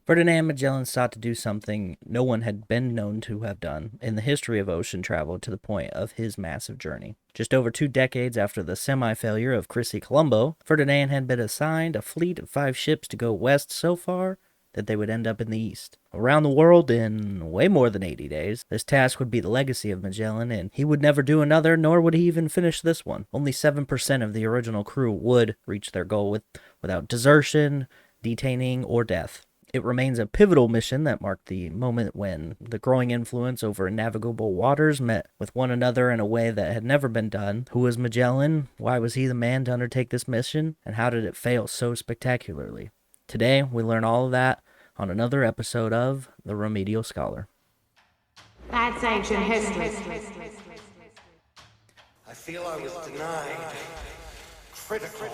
Ferdinand Magellan sought to do something no one had been known to have done in the history of ocean travel to the point of his massive journey. Just over 2 decades after the semi-failure of Chrissy Colombo, Ferdinand had been assigned a fleet of 5 ships to go west so far that they would end up in the east. Around the world in way more than 80 days. This task would be the legacy of Magellan, and he would never do another, nor would he even finish this one. Only 7% of the original crew would reach their goal without desertion, detaining, or death. It remains a pivotal mission that marked the moment when the growing influence over navigable waters met with one another in a way that had never been done. Who was Magellan? Why was he the man to undertake this mission? And how did it fail so spectacularly? Today, we learn all of that on another episode of The Remedial Scholar. That's ancient history. I feel I was denied critical,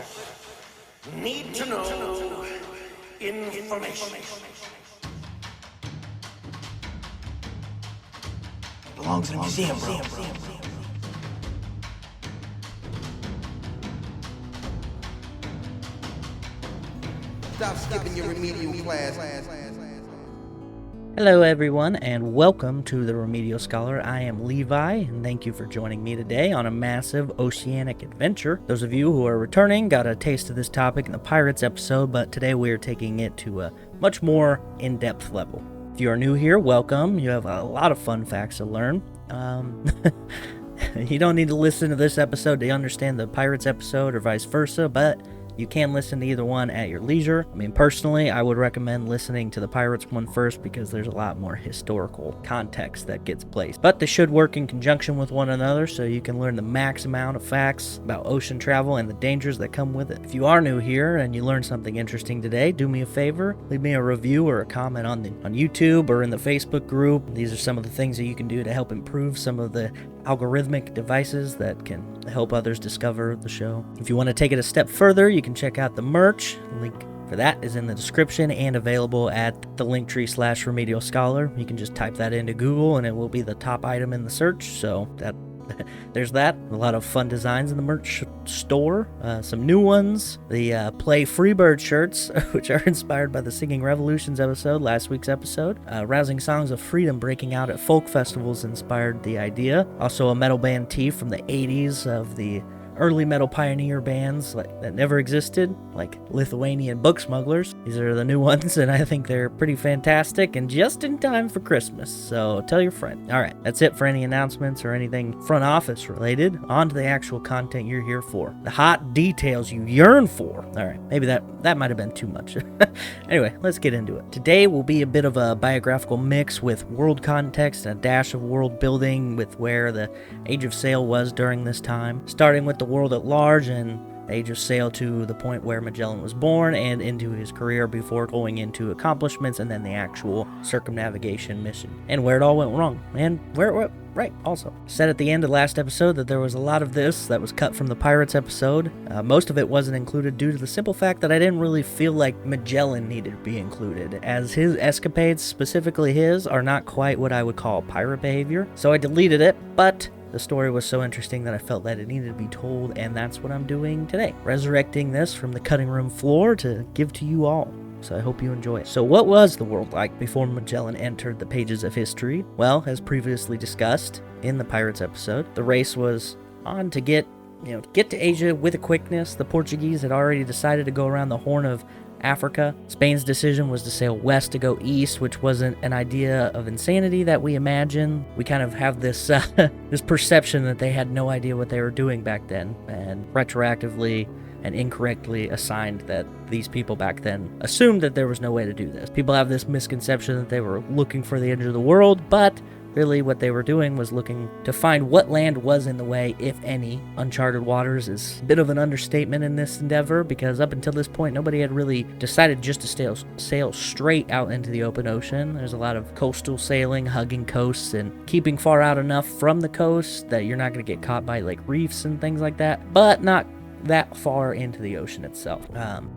need to know information. Belongs in a museum, bro. Stop skipping your remedial class. Hello everyone, and welcome to The Remedial Scholar. I am Levi, and thank you for joining me today on a massive oceanic adventure. Those of you who are returning got a taste of this topic in the Pirates episode, but today we are taking it to a much more in-depth level. If you are new here, welcome. You have a lot of fun facts to learn. You don't need to listen to this episode to understand the Pirates episode or vice versa, but you can listen to either one at your leisure. I mean, personally, I would recommend listening to the Pirates one first because there's a lot more historical context that gets placed. But they should work in conjunction with one another so you can learn the max amount of facts about ocean travel and the dangers that come with it. If you are new here and you learned something interesting today, do me a favor, leave me a review or a comment on YouTube or in the Facebook group. These are some of the things that you can do to help improve some of the algorithmic devices that can help others discover the show. If you want to take it a step further, you can check out the merch. Link for that is in the description and available at the linktree/Remedial Scholar. You can just type that into Google and it will be the top item in the search. So there's that. A lot of fun designs in the merch store. Some new ones. The Play Freebird shirts, which are inspired by the Singing Revolutions episode, last week's episode. Rousing songs of freedom breaking out at folk festivals inspired the idea. Also a metal band tee from the 80s of the early metal pioneer bands that never existed, like Lithuanian Book Smugglers. These are the new ones, and I think they're pretty fantastic and just in time for Christmas, so tell your friend. Alright, that's it for any announcements or anything front office related. On to the actual content you're here for. The hot details you yearn for. Alright, maybe that might have been too much. Anyway, let's get into it. Today will be a bit of a biographical mix with world context and a dash of world building with where the Age of Sail was during this time, starting with the world at large and Age of Sail to the point where Magellan was born and into his career before going into accomplishments and then the actual circumnavigation mission and where it all went wrong and where it went right. Also said at the end of last episode that there was a lot of this that was cut from the Pirates episode. Most of it wasn't included due to the simple fact that I didn't really feel like Magellan needed to be included, as his escapades, specifically his, are not quite what I would call pirate behavior, so I deleted it. But the story was so interesting that I felt that it needed to be told, and that's what I'm doing today. Resurrecting this from the cutting room floor to give to you all. So I hope you enjoy it. So what was the world like before Magellan entered the pages of history? Well, as previously discussed in the Pirates episode, the race was on to get to Asia with a quickness. The Portuguese had already decided to go around the Horn of Africa. Spain's decision was to sail west to go east, which wasn't an idea of insanity that we imagine. We kind of have this this perception that they had no idea what they were doing back then, and retroactively and incorrectly assigned that these people back then assumed that there was no way to do this. People have this misconception that they were looking for the edge of the world, but really what they were doing was looking to find what land was in the way, if any. Uncharted waters is a bit of an understatement in this endeavor, because up until this point nobody had really decided just to sail straight out into the open ocean. There's a lot of coastal sailing, hugging coasts, and keeping far out enough from the coast that you're not going to get caught by like reefs and things like that, but not that far into the ocean itself.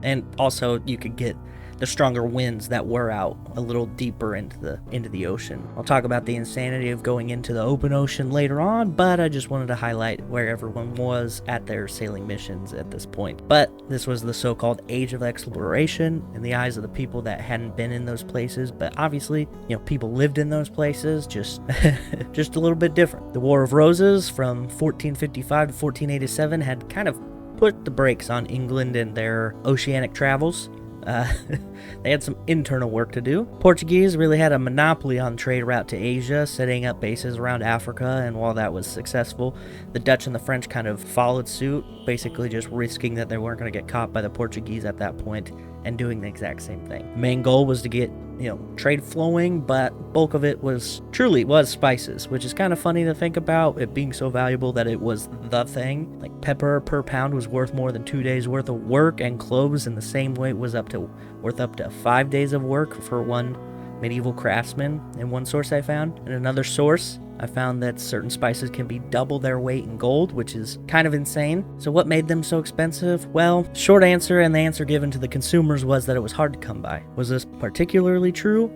And also you could get the stronger winds that were out a little deeper into the ocean. I'll talk about the insanity of going into the open ocean later on, but I just wanted to highlight where everyone was at their sailing missions at this point. But this was the so-called age of exploration in the eyes of the people that hadn't been in those places, but obviously, people lived in those places, just just a little bit different. The War of Roses from 1455 to 1487 had kind of put the brakes on England and their oceanic travels. They had some internal work to do. Portuguese really had a monopoly on trade route to Asia, setting up bases around Africa, and while that was successful, the Dutch and the French kind of followed suit, basically just risking that they weren't going to get caught by the Portuguese at that point and doing the exact same thing. The main goal was to get trade flowing, but bulk of it was spices, which is kind of funny to think about, it being so valuable that it was the thing. Like pepper per pound was worth more than 2 days worth of work, and cloves in the same way was worth up to 5 days of work for one medieval craftsman in one source I found. In another source, I found that certain spices can be double their weight in gold, which is kind of insane. So what made them so expensive? Well, short answer, and the answer given to the consumers, was that it was hard to come by. Was this particularly true?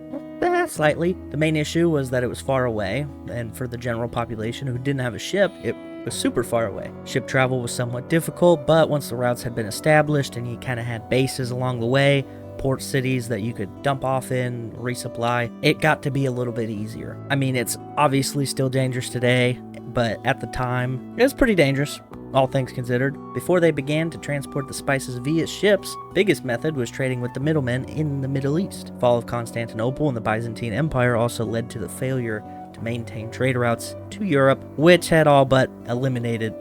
Slightly. The main issue was that it was far away, and for the general population who didn't have a ship, it was super far away. Ship travel was somewhat difficult, but once the routes had been established and you kind of had bases along the way, port cities that you could dump off in, resupply, it got to be a little bit easier. I mean, it's obviously still dangerous today, but at the time, it was pretty dangerous, all things considered. Before they began to transport the spices via ships, biggest method was trading with the middlemen in the Middle East. Fall of Constantinople and the Byzantine Empire also led to the failure to maintain trade routes to Europe, which had all been eliminated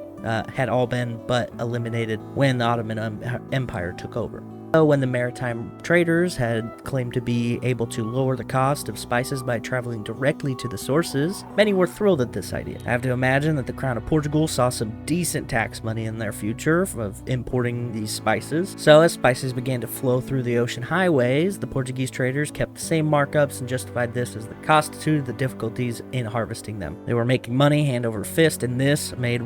when the Ottoman Empire took over. When the maritime traders had claimed to be able to lower the cost of spices by traveling directly to the sources, many were thrilled at this idea. I have to imagine that the Crown of Portugal saw some decent tax money in their future of importing these spices. So as spices began to flow through the ocean highways, the Portuguese traders kept the same markups and justified this as the constituted the difficulties in harvesting them. They were making money hand over fist, and this made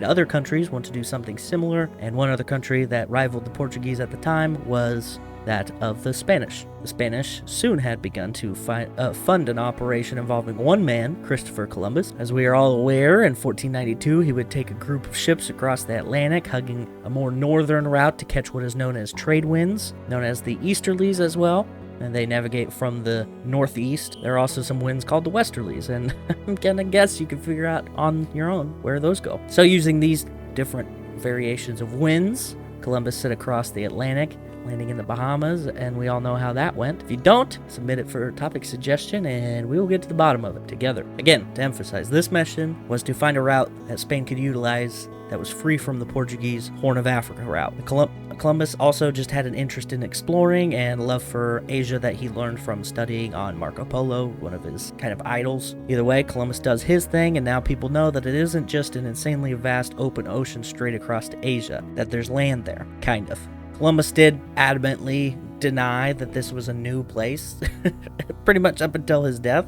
other countries want to do something similar, and one other country that rivaled the Portuguese at the time was that of the Spanish. The Spanish soon had begun to fund an operation involving one man, Christopher Columbus. As we are all aware, in 1492 he would take a group of ships across the Atlantic, hugging a more northern route to catch what is known as trade winds, known as the easterlies as well, and they navigate from the northeast. There are also some winds called the westerlies, and I'm gonna guess you can figure out on your own where those go. So using these different variations of winds, Columbus set across the Atlantic, landing in the Bahamas, and we all know how that went. If you don't, submit it for a topic suggestion and we will get to the bottom of it together. Again, to emphasize, this mission was to find a route that Spain could utilize that was free from the Portuguese Horn of Africa route. Columbus also just had an interest in exploring and love for Asia that he learned from studying on Marco Polo, one of his kind of idols. Either way, Columbus does his thing, and now people know that it isn't just an insanely vast open ocean straight across to Asia, that there's land there, kind of. Columbus did adamantly deny that this was a new place, pretty much up until his death.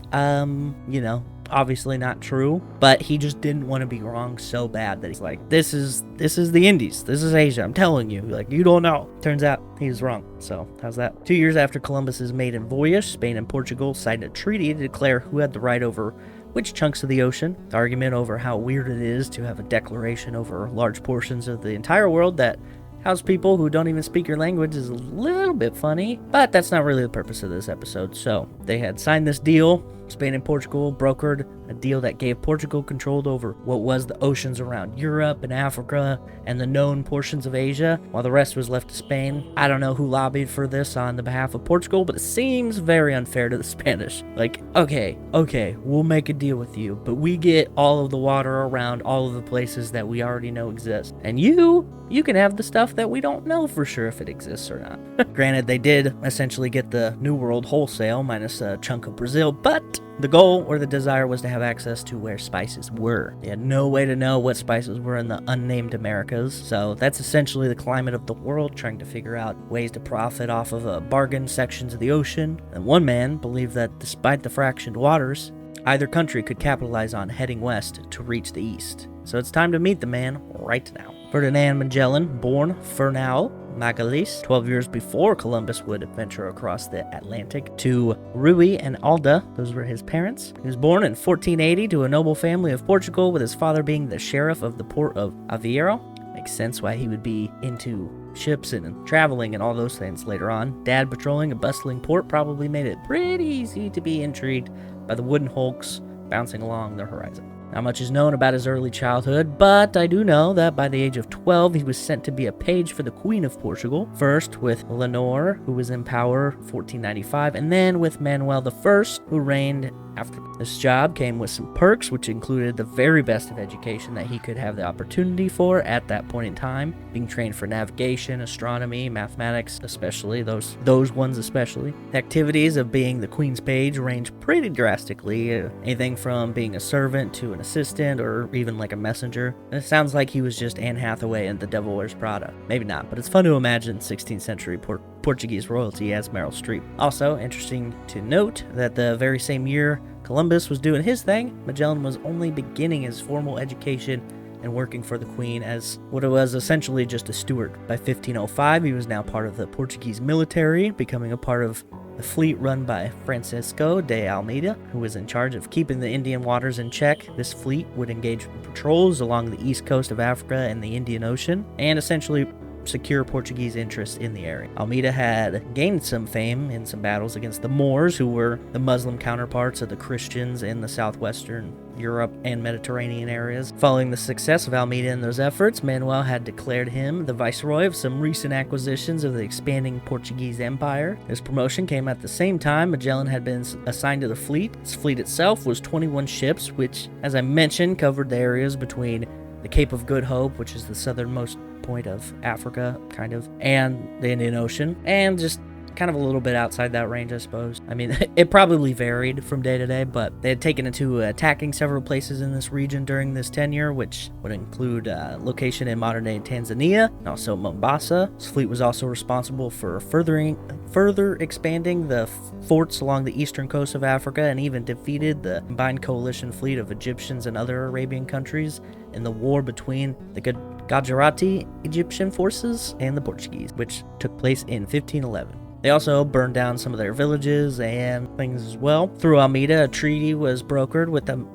Obviously not true, but he just didn't want to be wrong so bad that he's like, this is the Indies, this is Asia, I'm telling you, like, you don't know. Turns out he was wrong. So how's that? 2 years after Columbus's maiden voyage, Spain and Portugal signed a treaty to declare who had the right over which chunks of the ocean. The argument over how weird it is to have a declaration over large portions of the entire world that house people who don't even speak your language is a little bit funny, but that's not really the purpose of this episode. So they had signed this deal. Spain and Portugal brokered a deal that gave Portugal control over what was the oceans around Europe and Africa and the known portions of Asia, while the rest was left to Spain. I don't know who lobbied for this on the behalf of Portugal, but it seems very unfair to the Spanish. Like, okay, we'll make a deal with you, but we get all of the water around all of the places that we already know exist. And you can have the stuff that we don't know for sure if it exists or not. Granted, they did essentially get the New World wholesale, minus a chunk of Brazil, but the goal or the desire was to have access to where spices were. They had no way to know what spices were in the unnamed Americas, so that's essentially the climate of the world, trying to figure out ways to profit off of bargain sections of the ocean. And one man believed that despite the fractioned waters, either country could capitalize on heading west to reach the east. So it's time to meet the man right now. Ferdinand Magellan, born Fernão Magallan, 12 years before Columbus would venture across the Atlantic, to Rui and Alda. Those were his parents. He was born in 1480 to a noble family of Portugal, with his father being the sheriff of the port of Aveiro. Makes sense why he would be into ships and traveling and all those things later on. Dad patrolling a bustling port probably made it pretty easy to be intrigued by the wooden hulks bouncing along the horizon. Not much is known about his early childhood, but I do know that by the age of 12, he was sent to be a page for the Queen of Portugal, first with Leonor, who was in power 1495, and then with Manuel I, who reigned after. This job came with some perks, which included the very best of education that he could have the opportunity for at that point in time, being trained for navigation, astronomy, mathematics, especially, those ones especially. The activities of being the Queen's page range pretty drastically, anything from being a servant to an assistant or even like a messenger. And it sounds like he was just Anne Hathaway in The Devil Wears Prada. Maybe not, but it's fun to imagine 16th century Portuguese royalty as Meryl Streep. Also, interesting to note that the very same year Columbus was doing his thing, Magellan was only beginning his formal education and working for the Queen as what it was essentially just a steward. By 1505, he was now part of the Portuguese military, becoming a part of the fleet run by Francisco de Almeida, who was in charge of keeping the Indian waters in check. This fleet would engage patrols along the east coast of Africa and the Indian Ocean, and essentially secure Portuguese interests in the area. Almeida had gained some fame in some battles against the Moors, who were the Muslim counterparts of the Christians in the southwestern Europe and Mediterranean areas. Following the success of Almeida in those efforts, Manuel had declared him the viceroy of some recent acquisitions of the expanding Portuguese Empire. His promotion came at the same time Magellan had been assigned to the fleet. His fleet itself was 21 ships, which, as I mentioned, covered the areas between the Cape of Good Hope, which is the southernmost point of Africa, kind of, and the Indian Ocean, and just kind of a little bit outside that range, I suppose. I mean, it probably varied from day to day, but they had taken it to attacking several places in this region during this tenure, which would include location in modern-day Tanzania, and also Mombasa. His fleet was also responsible for further expanding the forts along the eastern coast of Africa, and even defeated the combined coalition fleet of Egyptians and other Arabian countries in the war between the Gujarati Egyptian forces and the Portuguese, which took place in 1511. They also burned down some of their villages and things as well. Through Almeida, a treaty was brokered with the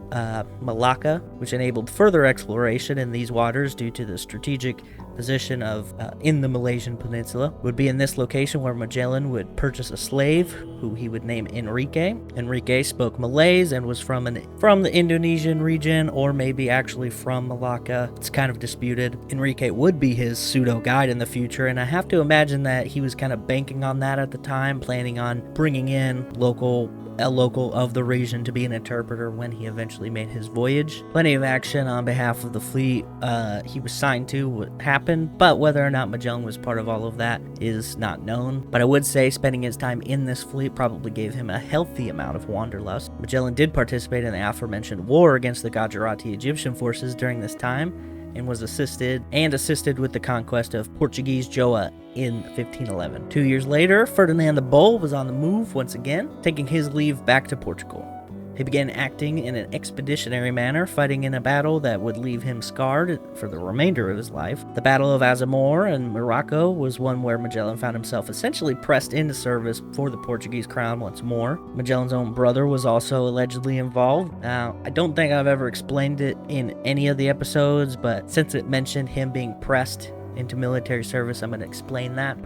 Malacca, which enabled further exploration in these waters due to the strategic position of in the Malaysian peninsula. It would be in this location where Magellan would purchase a slave who he would name Enrique. Enrique spoke Malays and was from the Indonesian region, or maybe actually from Malacca. It's kind of disputed. Enrique would be his pseudo guide in the future, and I have to imagine that he was kind of banking on that at the time, planning on bringing in a local of the region to be an interpreter when he eventually made his voyage. Plenty of action on behalf of the fleet he was signed to would happen, but whether or not Magellan was part of all of that is not known. But I would say spending his time in this fleet probably gave him a healthy amount of wanderlust. Magellan did participate in the aforementioned war against the Gujarati Egyptian forces during this time, and was assisted with the conquest of Portuguese Goa in 1511. 2 years later, Ferdinand the Bull was on the move once again, taking his leave back to Portugal. He began acting in an expeditionary manner, fighting in a battle that would leave him scarred for the remainder of his life. The Battle of Azamor in Morocco was one where Magellan found himself essentially pressed into service for the Portuguese crown once more. Magellan's own brother was also allegedly involved. Now, I don't think I've ever explained it in any of the episodes, but since it mentioned him being pressed into military service, I'm going to explain that.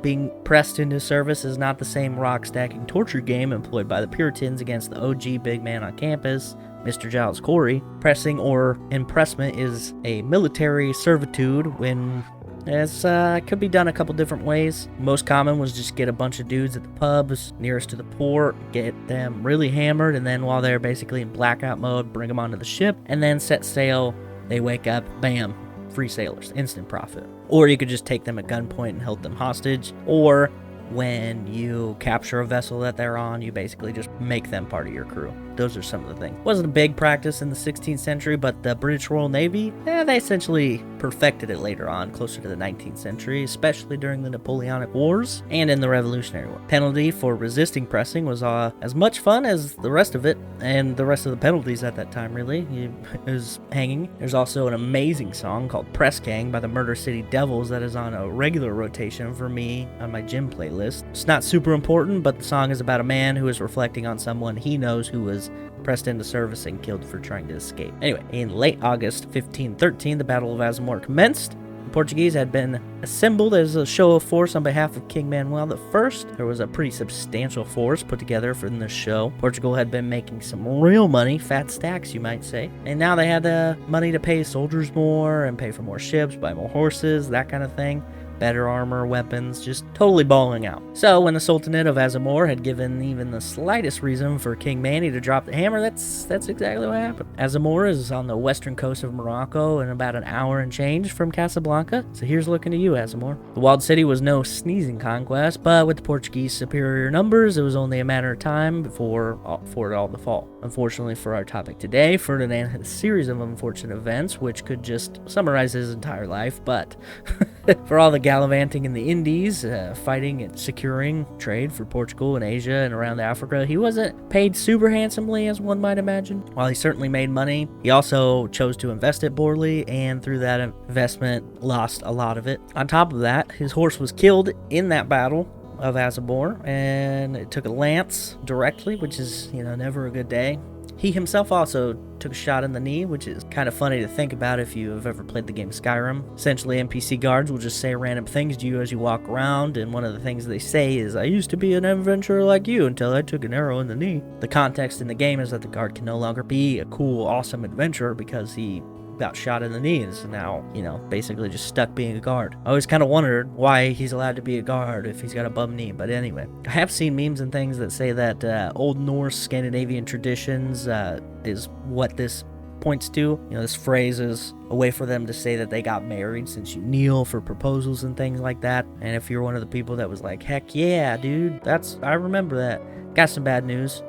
Being pressed into service is not the same rock-stacking torture game employed by the Puritans against the OG big man on campus, Mr. Giles Corey. Pressing or impressment is a military servitude when it could be done a couple different ways. Most common was just get a bunch of dudes at the pubs nearest to the port, get them really hammered, and then while they're basically in blackout mode, bring them onto the ship, and then set sail. They wake up, bam, free sailors, instant profit. Or you could just take them at gunpoint and hold them hostage, or when you capture a vessel that they're on, you basically just make them part of your crew. Those are some of the things. Wasn't a big practice in the 16th century, but the British Royal Navy, they essentially perfected it later on, closer to the 19th century, especially during the Napoleonic Wars and in the Revolutionary War. Penalty for resisting pressing was as much fun as the rest of it, and the rest of the penalties at that time, really. It was hanging. There's also an amazing song called Press Gang by the Murder City Devils that is on a regular rotation for me on my gym playlist. It's not super important, but the song is about a man who is reflecting on someone he knows who was pressed into service and killed for trying to escape. Anyway, in late August 1513, the Battle of Azamor commenced. The Portuguese had been assembled as a show of force on behalf of King Manuel I. There was a pretty substantial force put together for this show. Portugal had been making some real money, fat stacks you might say, and now they had the money to pay soldiers more and pay for more ships, buy more horses, that kind of thing. Better armor, weapons, just totally balling out. So when the Sultanate of Azamor had given even the slightest reason for King Manny to drop the hammer, that's exactly what happened. Azamor is on the western coast of Morocco and about an hour and change from Casablanca, so here's looking to you, Azamor. The walled city was no sneezing conquest, but with the Portuguese superior numbers, it was only a matter of time for it all to fall. Unfortunately for our topic today, Ferdinand had a series of unfortunate events which could just summarize his entire life, but for all the gallivanting in the Indies, fighting and securing trade for Portugal and Asia and around Africa, he wasn't paid super handsomely as one might imagine. While he certainly made money, he also chose to invest it poorly, and through that investment lost a lot of it. On top of that, his horse was killed in that battle of Azamor, and it took a lance directly, which is, never a good day. He himself also took a shot in the knee, which is kind of funny to think about if you have ever played the game Skyrim. Essentially, NPC guards will just say random things to you as you walk around, and one of the things they say is, "I used to be an adventurer like you until I took an arrow in the knee." The context in the game is that the guard can no longer be a cool, awesome adventurer because he got shot in the knee and is now, basically just stuck being a guard. I always kind of wondered why he's allowed to be a guard if he's got a bum knee, but anyway. I have seen memes and things that say that Old Norse Scandinavian traditions is what this points to. This phrase is a way for them to say that they got married, since you kneel for proposals and things like that. And if you're one of the people that was like, heck yeah, dude, I remember that. Got some bad news.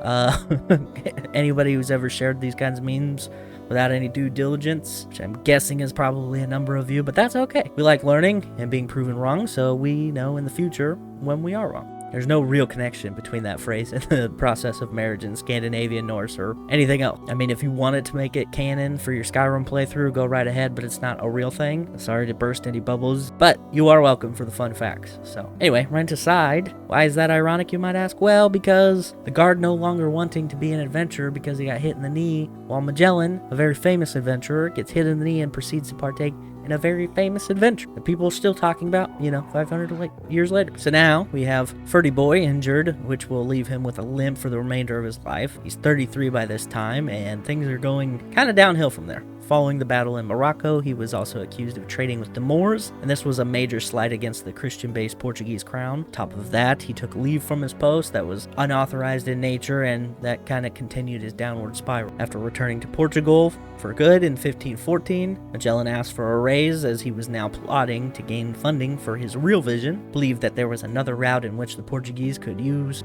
Anybody who's ever shared these kinds of memes without any due diligence, which I'm guessing is probably a number of you, but that's okay. We like learning and being proven wrong, so we know in the future when we are wrong. There's no real connection between that phrase and the process of marriage in Scandinavian Norse or anything else. I mean, if you wanted to make it canon for your Skyrim playthrough, go right ahead, but it's not a real thing. Sorry to burst any bubbles, but you are welcome for the fun facts. So anyway, rent aside, why is that ironic, you might ask? Well, because the guard no longer wanting to be an adventurer because he got hit in the knee, while Magellan, a very famous adventurer, gets hit in the knee and proceeds to partake in a very famous adventure that people are still talking about, 500 years later. So now we have Ferdy Boy injured, which will leave him with a limp for the remainder of his life. He's 33 by this time, and things are going kind of downhill from there. Following the battle in Morocco, he was also accused of trading with the Moors, and this was a major slight against the Christian-based Portuguese crown. Top of that, he took leave from his post that was unauthorized in nature, and that kind of continued his downward spiral. After returning to Portugal for good in 1514, Magellan asked for a raise as he was now plotting to gain funding for his real vision, believed that there was another route in which the Portuguese could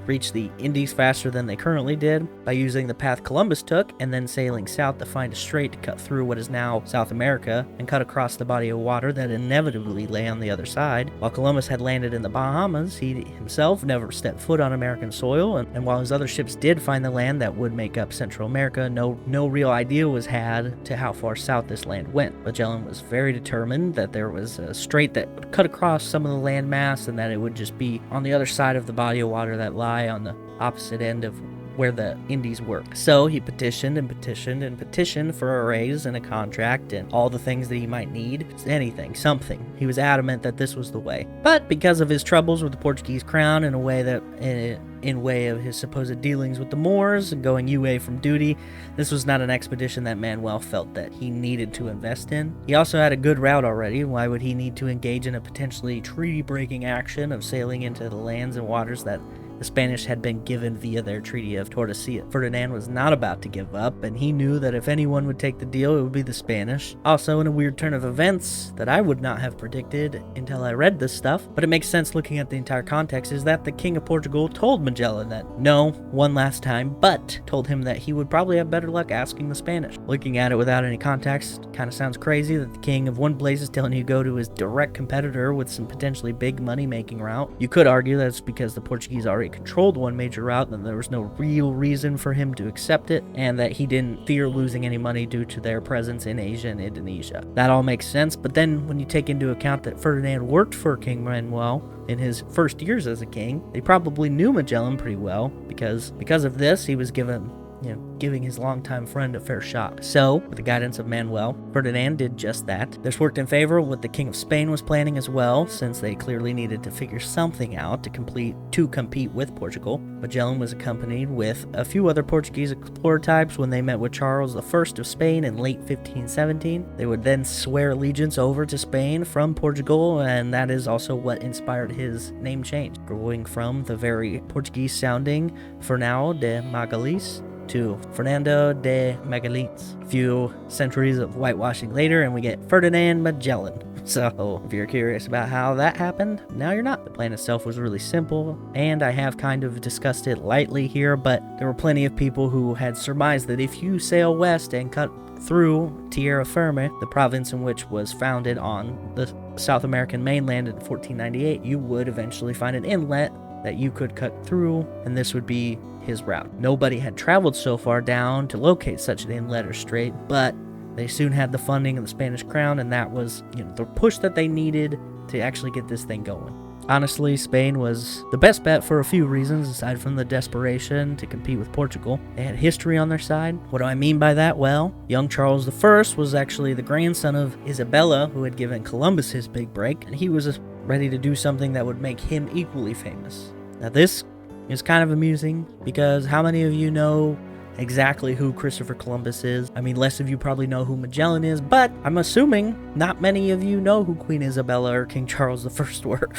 reach the Indies faster than they currently did by using the path Columbus took and then sailing south to find a strait to cut through what is now South America and cut across the body of water that inevitably lay on the other side. While Columbus had landed in the Bahamas, he himself never stepped foot on American soil, and while his other ships did find the land that would make up Central America, no real idea was had to how far south this land went. Magellan was very determined that there was a strait that would cut across some of the landmass and that it would just be on the other side of the body of water that lie on the opposite end of where the Indies were. So he petitioned and petitioned and petitioned for a raise and a contract and all the things that he might need. Anything, something. He was adamant that this was the way. But because of his troubles with the Portuguese crown in way of his supposed dealings with the Moors and going away from duty, this was not an expedition that Manuel felt that he needed to invest in. He also had a good route already. Why would he need to engage in a potentially treaty-breaking action of sailing into the lands and waters that the Spanish had been given via their Treaty of Tordesillas. Ferdinand was not about to give up, and he knew that if anyone would take the deal, it would be the Spanish. Also, in a weird turn of events that I would not have predicted until I read this stuff, but it makes sense looking at the entire context, is that the King of Portugal told Magellan that no, one last time, but told him that he would probably have better luck asking the Spanish. Looking at it without any context, kind of sounds crazy that the king of one place is telling you to go to his direct competitor with some potentially big money-making route. You could argue that it's because the Portuguese already controlled one major route and there was no real reason for him to accept it, and that he didn't fear losing any money due to their presence in Asia and Indonesia. That all makes sense, but then when you take into account that Ferdinand worked for King Manuel in his first years as a king, they probably knew Magellan pretty well, because of this, he was giving his longtime friend a fair shot. So, with the guidance of Manuel, Ferdinand did just that. This worked in favor of what the King of Spain was planning as well, since they clearly needed to figure something out to compete with Portugal. Magellan was accompanied with a few other Portuguese explorer types when they met with Charles I of Spain in late 1517. They would then swear allegiance over to Spain from Portugal, and that is also what inspired his name change, going from the very Portuguese-sounding Fernão de Magalhães to Fernando de Magallanes. A few centuries of whitewashing later, and we get Ferdinand Magellan. So, if you're curious about how that happened, now you're not. The plan itself was really simple, and I have kind of discussed it lightly here, but there were plenty of people who had surmised that if you sail west and cut through Tierra Firme, the province in which was founded on the South American mainland in 1498, you would eventually find an inlet that you could cut through, and this would be his route. Nobody had traveled so far down to locate such an inlet or strait, but they soon had the funding of the Spanish crown, and that was, the push that they needed to actually get this thing going. Honestly, Spain was the best bet for a few reasons, aside from the desperation to compete with Portugal. They had history on their side. What do I mean by that? Well, young Charles I was actually the grandson of Isabella, who had given Columbus his big break, and he was ready to do something that would make him equally famous. Now this is kind of amusing, because how many of you know exactly who Christopher Columbus is? I mean, less of you probably know who Magellan is, but I'm assuming not many of you know who Queen Isabella or King Charles I were.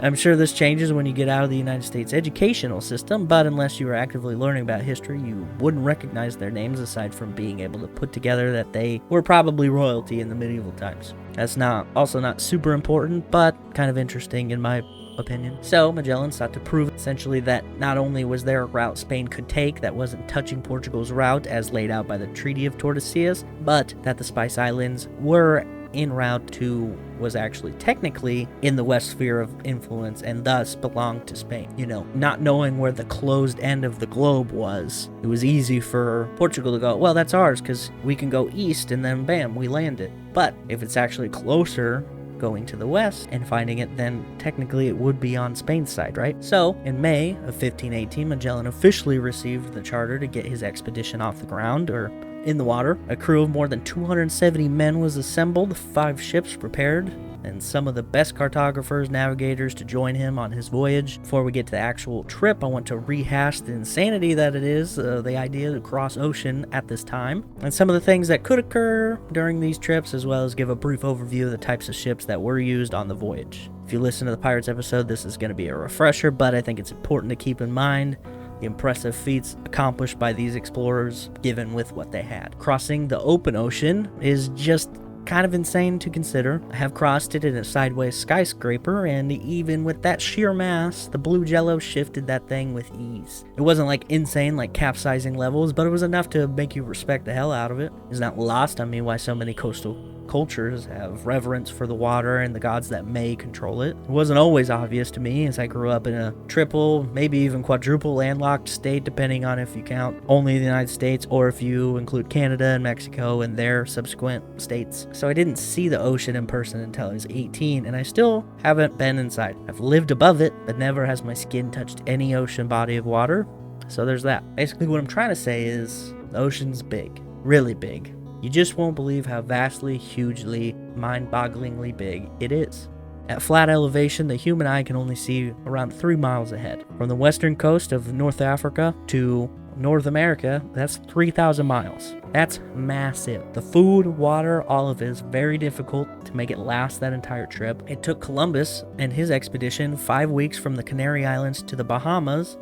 I'm sure this changes when you get out of the United States educational system, but unless you are actively learning about history, you wouldn't recognize their names aside from being able to put together that they were probably royalty in the medieval times. That's also not super important, but kind of interesting in my opinion. So Magellan sought to prove essentially that not only was there a route Spain could take that wasn't touching Portugal's route as laid out by the Treaty of Tordesillas, but that the Spice Islands were en route to was actually technically in the west sphere of influence and thus belonged to Spain. Not knowing where the closed end of the globe was, it was easy for Portugal to go, well, that's ours because we can go east and then bam, we land it. But if it's actually closer going to the west and finding it, then technically it would be on Spain's side, right? So, in May of 1518, Magellan officially received the charter to get his expedition off the ground, or in the water. A crew of more than 270 men was assembled, 5 ships prepared, and some of the best cartographers, navigators to join him on his voyage. Before we get to the actual trip, I want to rehash the insanity that it is, the idea to cross ocean at this time, and some of the things that could occur during these trips, as well as give a brief overview of the types of ships that were used on the voyage. If you listen to the Pirates episode, this is going to be a refresher, but I think it's important to keep in mind the impressive feats accomplished by these explorers given with what they had. Crossing the open ocean is just kind of insane to consider. I have crossed it in a sideways skyscraper, and even with that sheer mass, the blue jello shifted that thing with ease. It wasn't like insane, like capsizing levels, but it was enough to make you respect the hell out of it. It's not lost on me why so many coastal cultures have reverence for the water and the gods that may control it. It wasn't always obvious to me, as I grew up in a triple, maybe even quadruple landlocked state, depending on if you count only the United States or if you include Canada and Mexico and their subsequent states. So I didn't see the ocean in person until I was 18, and I still haven't been inside. I've lived above it, but never has my skin touched any ocean body of water. So there's that. Basically what I'm trying to say is the ocean's big, really big. You just won't believe how vastly, hugely, mind-bogglingly big it is. At flat elevation, the human eye can only see around 3 miles ahead. From the western coast of North Africa to North America, that's 3,000 miles. That's massive. The food, water, all of it is very difficult to make it last that entire trip. It took Columbus and his expedition 5 weeks from the Canary Islands to the Bahamas,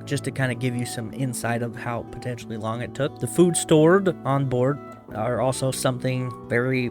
just to kind of give you some insight of how potentially long it took. The food stored on board are also something very,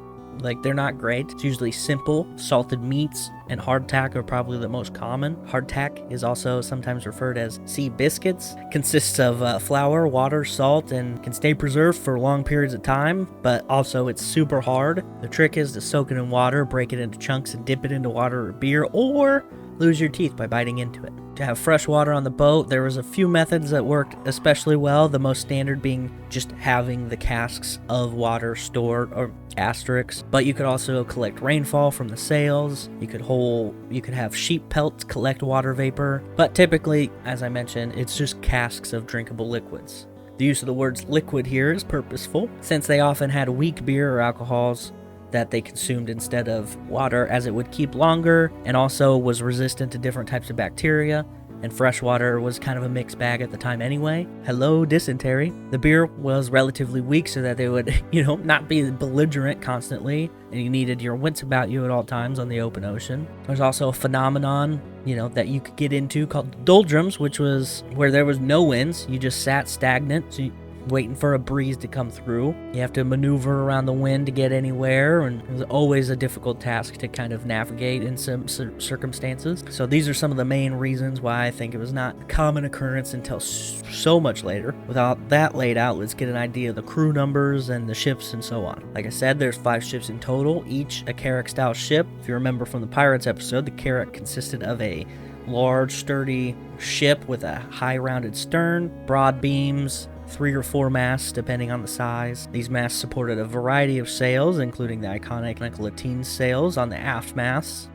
they're not great. It's usually simple. Salted meats and hardtack are probably the most common. Hardtack is also sometimes referred as sea biscuits. Consists of flour, water, salt, and can stay preserved for long periods of time, but also it's super hard. The trick is to soak it in water, break it into chunks, and dip it into water or beer, or lose your teeth by biting into it. To have fresh water on the boat, there was a few methods that worked especially well, the most standard being just having the casks of water stored, or asterisks, but you could also collect rainfall from the sails. You could have sheep pelts collect water vapor, but typically, as I mentioned, it's just casks of drinkable liquids. The use of the words liquid here is purposeful, since they often had weak beer or alcohols that they consumed instead of water, as it would keep longer and also was resistant to different types of bacteria, and fresh water was kind of a mixed bag at the time anyway. Hello, dysentery. The beer was relatively weak so that they would, not be belligerent constantly, and you needed your wits about you at all times on the open ocean. There's also a phenomenon, that you could get into called doldrums, which was where there was no winds. You just sat stagnant, waiting for a breeze to come through. You have to maneuver around the wind to get anywhere, and it was always a difficult task to kind of navigate in some circumstances. So these are some of the main reasons why I think it was not a common occurrence until so much later. Without that laid out, let's get an idea of the crew numbers and the ships and so on. Like I said, there's 5 ships in total, each a Carrack-style ship. If you remember from the Pirates episode, the Carrack consisted of a large, sturdy ship with a high rounded stern, broad beams, 3 or 4 masts depending on the size. These masts supported a variety of sails, including the iconic Latin sails on the aft masts.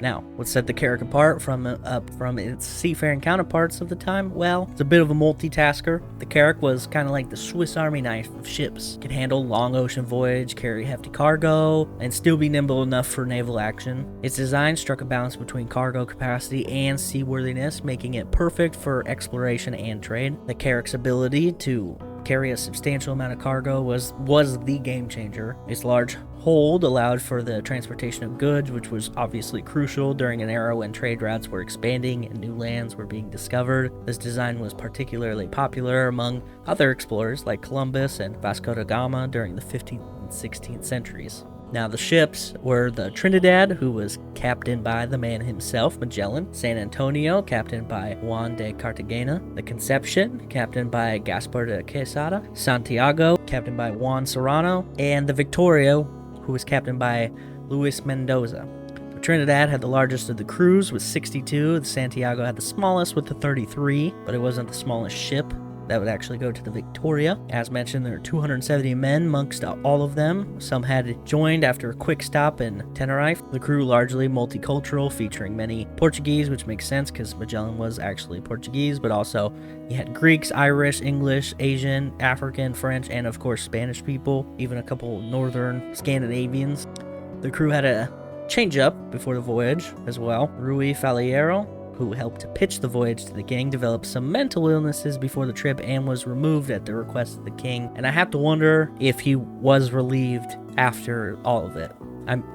Now, what set the Carrack apart from its seafaring counterparts of the time? Well, it's a bit of a multitasker. The Carrack was kind of like the Swiss Army knife of ships. It could handle long ocean voyage, carry hefty cargo, and still be nimble enough for naval action. Its design struck a balance between cargo capacity and seaworthiness, making it perfect for exploration and trade. The Carrack's ability to carry a substantial amount of cargo was the game changer. Its large hold allowed for the transportation of goods, which was obviously crucial during an era when trade routes were expanding and new lands were being discovered. This design was particularly popular among other explorers like Columbus and Vasco da Gama during the 15th and 16th centuries. Now, the ships were the Trinidad, who was captained by the man himself, Magellan; San Antonio, captained by Juan de Cartagena; the Conception, captained by Gaspar de Quesada; Santiago, captained by Juan Serrano; and the Victoria, who was captained by Luis Mendoza. The Trinidad had the largest of the crews with 62. The Santiago had the smallest with the 33, but it wasn't the smallest ship. That would actually go to the Victoria. As mentioned, there are 270 men amongst all of them. Some had joined after a quick stop in Tenerife. The crew largely multicultural, featuring many Portuguese, which makes sense because Magellan was actually Portuguese, but also you had Greeks, Irish, English, Asian, African, French, and of course Spanish people, even a couple northern Scandinavians. The crew had a change up before the voyage as well. Rui Faliero, who helped to pitch the voyage to the king, developed some mental illnesses before the trip and was removed at the request of the king. And I have to wonder if he was relieved after all of it.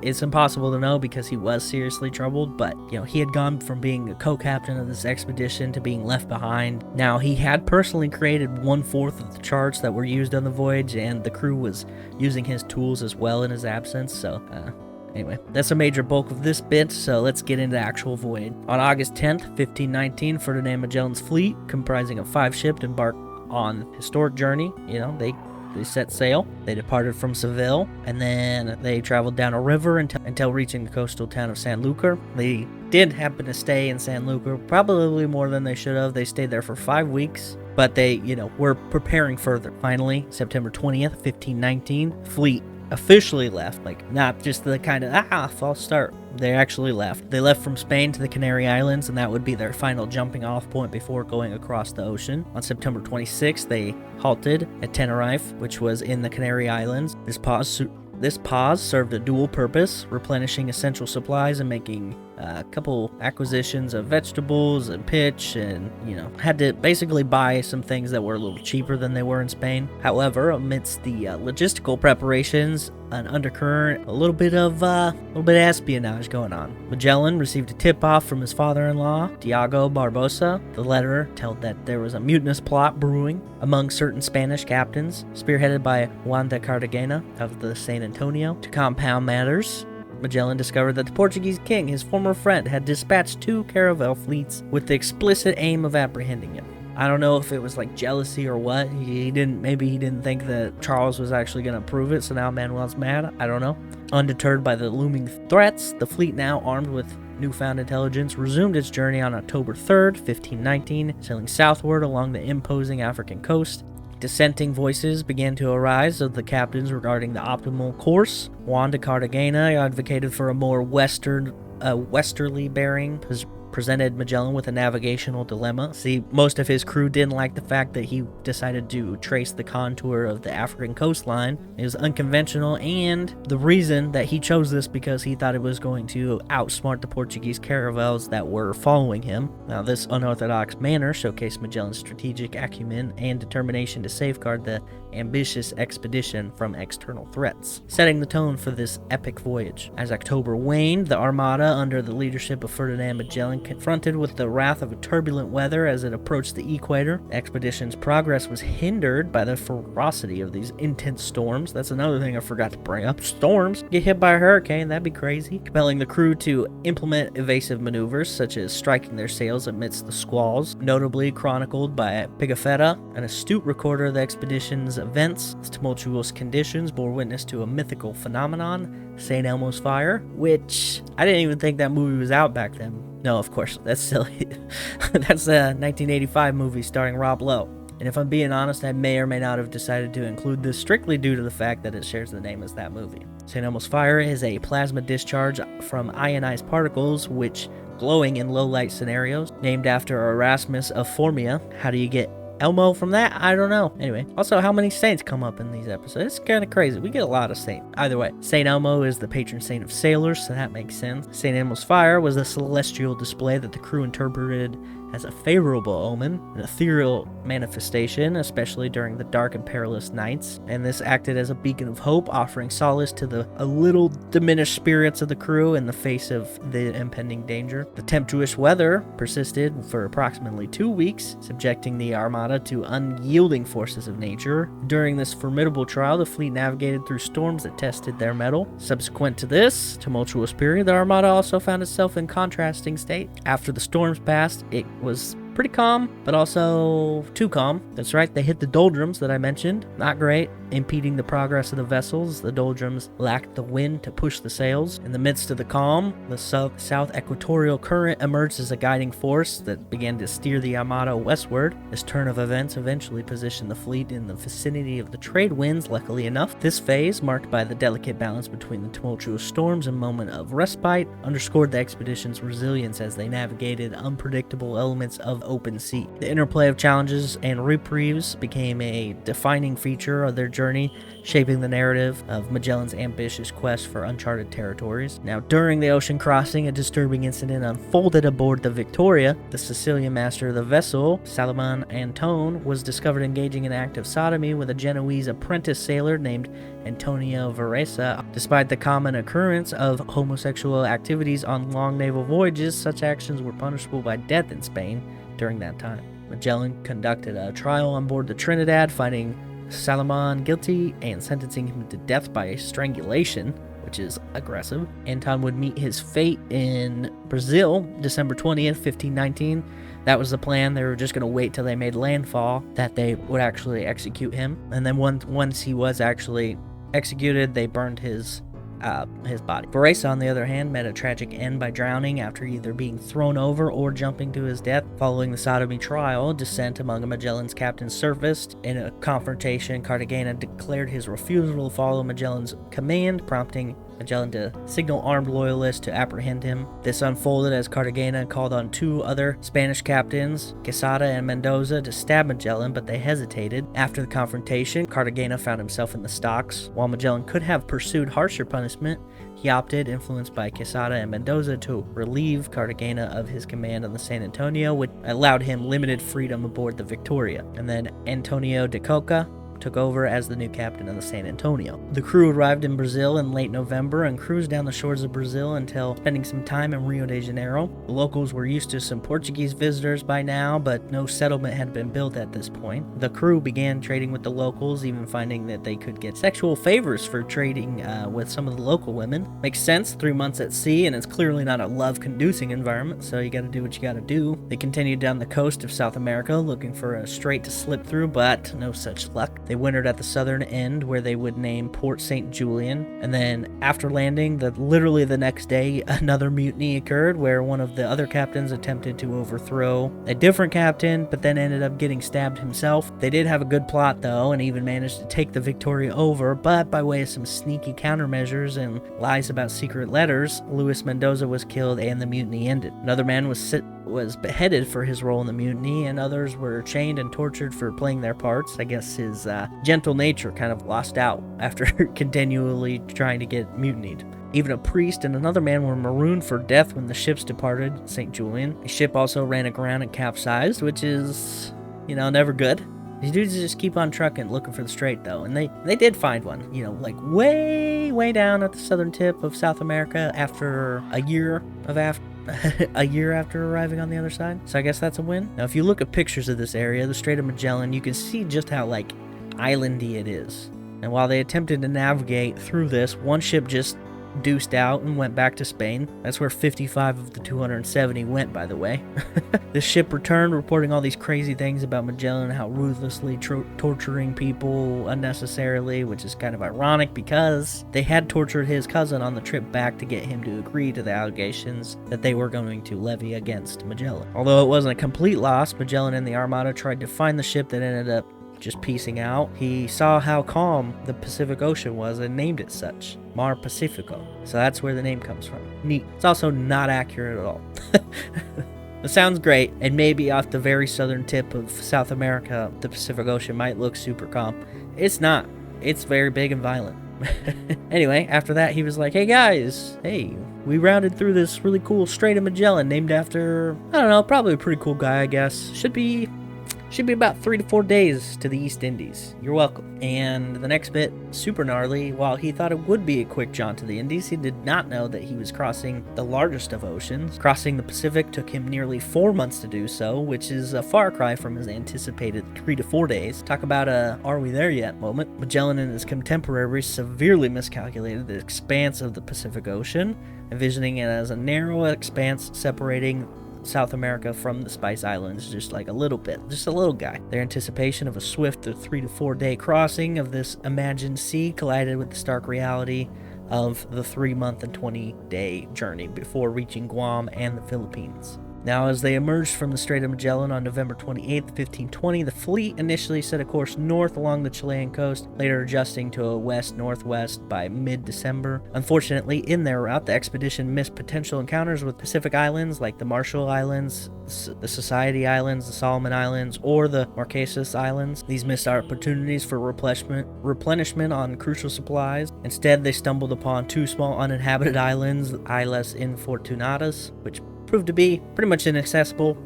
It's impossible to know because he was seriously troubled, but he had gone from being a co-captain of this expedition to being left behind. Now, he had personally created 1/4 of the charts that were used on the voyage, and the crew was using his tools as well in his absence, so anyway, that's a major bulk of this bit, so let's get into the actual voyage. On August 10th, 1519, Ferdinand Magellan's fleet, comprising of 5 ships, embarked on historic journey. They set sail. They departed from Seville, and then they traveled down a river until reaching the coastal town of Sanlúcar. They did happen to stay in Sanlúcar, probably more than they should have. They stayed there for 5 weeks, but they, were preparing further. Finally, September 20th, 1519, fleet officially left, not just the kind of false start. They actually left. They left from Spain to the Canary Islands, and that would be their final jumping off point before going across the ocean. On September 26th, they halted at Tenerife, which was in the Canary Islands. This pause served a dual purpose, replenishing essential supplies and making a couple acquisitions of vegetables and pitch, and, had to basically buy some things that were a little cheaper than they were in Spain. However, amidst the logistical preparations, an undercurrent, a little bit of espionage going on. Magellan received a tip-off from his father-in-law, Diego Barbosa. The letter told that there was a mutinous plot brewing among certain Spanish captains, spearheaded by Juan de Cartagena of the San Antonio. To compound matters, Magellan discovered that the Portuguese king, his former friend, had dispatched 2 caravel fleets with the explicit aim of apprehending him. I don't know if it was like jealousy or what. Maybe he didn't think that Charles was actually going to approve it, so now Manuel's mad. I don't know. Undeterred by the looming threats, the fleet, now armed with newfound intelligence, resumed its journey on October 3rd, 1519, sailing southward along the imposing African coast. Dissenting voices began to arise of the captains regarding the optimal course. Juan de Cartagena advocated for a more westerly bearing, presented Magellan with a navigational dilemma. See, most of his crew didn't like the fact that he decided to trace the contour of the African coastline. It was unconventional, and the reason that he chose this because he thought it was going to outsmart the Portuguese caravels that were following him. Now, this unorthodox manner showcased Magellan's strategic acumen and determination to safeguard the ambitious expedition from external threats, setting the tone for this epic voyage. As October waned, the Armada, under the leadership of Ferdinand Magellan, confronted with the wrath of turbulent weather as it approached the equator. The expedition's progress was hindered by the ferocity of these intense storms. That's another thing I forgot to bring up. Storms. Get hit by a hurricane, that'd be crazy. Compelling the crew to implement evasive maneuvers, such as striking their sails amidst the squalls, notably chronicled by Pigafetta, an astute recorder of the expedition's events. Its tumultuous conditions bore witness to a mythical phenomenon, St. Elmo's Fire, which I didn't even think that movie was out back then. No, of course, that's silly. That's a 1985 movie starring Rob Lowe. And if I'm being honest, I may or may not have decided to include this strictly due to the fact that it shares the name as that movie. St. Elmo's Fire is a plasma discharge from ionized particles which glowing in low light scenarios, named after Erasmus of Formia. How do you get Elmo from that? I don't know. Anyway, also, how many saints come up in these episodes? It's kind of crazy. We get a lot of saints. Either way, St. Elmo is the patron saint of sailors, so that makes sense. St. Elmo's Fire was a celestial display that the crew interpreted as a favorable omen, an ethereal manifestation, especially during the dark and perilous nights, and this acted as a beacon of hope, offering solace to the a little diminished spirits of the crew in the face of the impending danger. The tempestuous weather persisted for approximately 2 weeks, subjecting the Armada to unyielding forces of nature. During this formidable trial, the fleet navigated through storms that tested their mettle. Subsequent to this tumultuous period, the Armada also found itself in contrasting state. After the storms passed, it was pretty calm, but also too calm. That's right, they hit the doldrums that I mentioned. Not great, impeding the progress of the vessels. The doldrums lacked the wind to push the sails. In the midst of the calm, the south equatorial current emerged as a guiding force that began to steer the Armada westward. This turn of events eventually positioned the fleet in the vicinity of the trade winds, luckily enough. This phase, marked by the delicate balance between the tumultuous storms and moment of respite, underscored the expedition's resilience as they navigated unpredictable elements of open sea. The interplay of challenges and reprieves became a defining feature of their journey, shaping the narrative of Magellan's ambitious quest for uncharted territories. Now, during the ocean crossing, a disturbing incident unfolded aboard the Victoria. The Sicilian master of the vessel, Salomon Antone, was discovered engaging in an act of sodomy with a Genoese apprentice sailor named Antonio Varese. Despite the common occurrence of homosexual activities on long naval voyages, such actions were punishable by death in Spain during that time. Magellan conducted a trial on board the Trinidad, finding Salomon guilty and sentencing him to death by strangulation, which is aggressive. Anton would meet his fate in Brazil, December 20th, 1519. That was the plan. They were just going to wait till they made landfall that they would actually execute him. And then once he was actually executed, they burned his body. Varese, on the other hand, met a tragic end by drowning after either being thrown over or jumping to his death. Following the sodomy trial, dissent among Magellan's captains surfaced. In a confrontation, Cartagena declared his refusal to follow Magellan's command, prompting Magellan to signal armed loyalists to apprehend him. This unfolded as Cartagena called on 2 other Spanish captains, Quesada and Mendoza, to stab Magellan, but they hesitated. After the confrontation, Cartagena found himself in the stocks. While Magellan could have pursued harsher punishment enlistment, he opted, influenced by Quesada and Mendoza, to relieve Cartagena of his command on the San Antonio, which allowed him limited freedom aboard the Victoria. And then Antonio de Coca took over as the new captain of the San Antonio. The crew arrived in Brazil in late November and cruised down the shores of Brazil until spending some time in Rio de Janeiro. The locals were used to some Portuguese visitors by now, but no settlement had been built at this point. The crew began trading with the locals, even finding that they could get sexual favors for trading with some of the local women. Makes sense, 3 months at sea, and it's clearly not a love-conducing environment, so you gotta do what you gotta do. They continued down the coast of South America, looking for a strait to slip through, but no such luck. They wintered at the southern end, where they would name Port St. Julian, and then after landing, literally the next day, another mutiny occurred, where one of the other captains attempted to overthrow a different captain, but then ended up getting stabbed himself. They did have a good plot, though, and even managed to take the Victoria over, but by way of some sneaky countermeasures and lies about secret letters, Luis Mendoza was killed and the mutiny ended. Another man was beheaded for his role in the mutiny, and others were chained and tortured for playing their parts. I guess his gentle nature kind of lost out after continually trying to get mutinied. Even a priest and another man were marooned for death when the ships departed St. Julian. A ship also ran aground and capsized, which is, never good. These dudes just keep on trucking, looking for the strait, though, and they did find one, like way, way down at the southern tip of South America after a year after arriving on the other side. So I guess that's a win. Now, if you look at pictures of this area, the Strait of Magellan, you can see just how, islandy it is. And while they attempted to navigate through this, one ship just deuced out and went back to Spain. That's where 55 of the 270 went, by the way. The ship returned, reporting all these crazy things about Magellan, how ruthlessly torturing people unnecessarily, which is kind of ironic because they had tortured his cousin on the trip back to get him to agree to the allegations that they were going to levy against Magellan. Although it wasn't a complete loss, Magellan and the Armada tried to find the ship that ended up just piecing out. He saw how calm the Pacific Ocean was and named it such, Mar Pacifico. So that's where the name comes from. Neat. It's also not accurate at all. It sounds great, and maybe off the very southern tip of South America, the Pacific Ocean might look super calm. It's not. It's very big and violent. Anyway, after that, he was like, hey guys, we rounded through this really cool Strait of Magellan named after, I don't know, probably a pretty cool guy, I guess. Should be about 3 to 4 days to the East Indies. You're welcome. And the next bit, super gnarly. While he thought it would be a quick jaunt to the Indies, he did not know that he was crossing the largest of oceans. Crossing the Pacific took him nearly 4 months to do so, which is a far cry from his anticipated 3 to 4 days. Talk about a are we there yet moment. Magellan and his contemporaries severely miscalculated the expanse of the Pacific Ocean, envisioning it as a narrow expanse separating South America from the Spice Islands, just like a little bit, just a little guy. Their anticipation of a swift 3 to 4 day crossing of this imagined sea collided with the stark reality of the 3-month and 20-day journey before reaching Guam and the Philippines. Now, as they emerged from the Strait of Magellan on November 28, 1520, the fleet initially set a course north along the Chilean coast, later adjusting to a west-northwest by mid-December. Unfortunately, in their route, the expedition missed potential encounters with Pacific islands like the Marshall Islands, the Society Islands, the Solomon Islands, or the Marquesas Islands. These missed opportunities for replenishment on crucial supplies. Instead, they stumbled upon 2 small uninhabited islands, Islas Infortunadas, which proved to be pretty much inaccessible.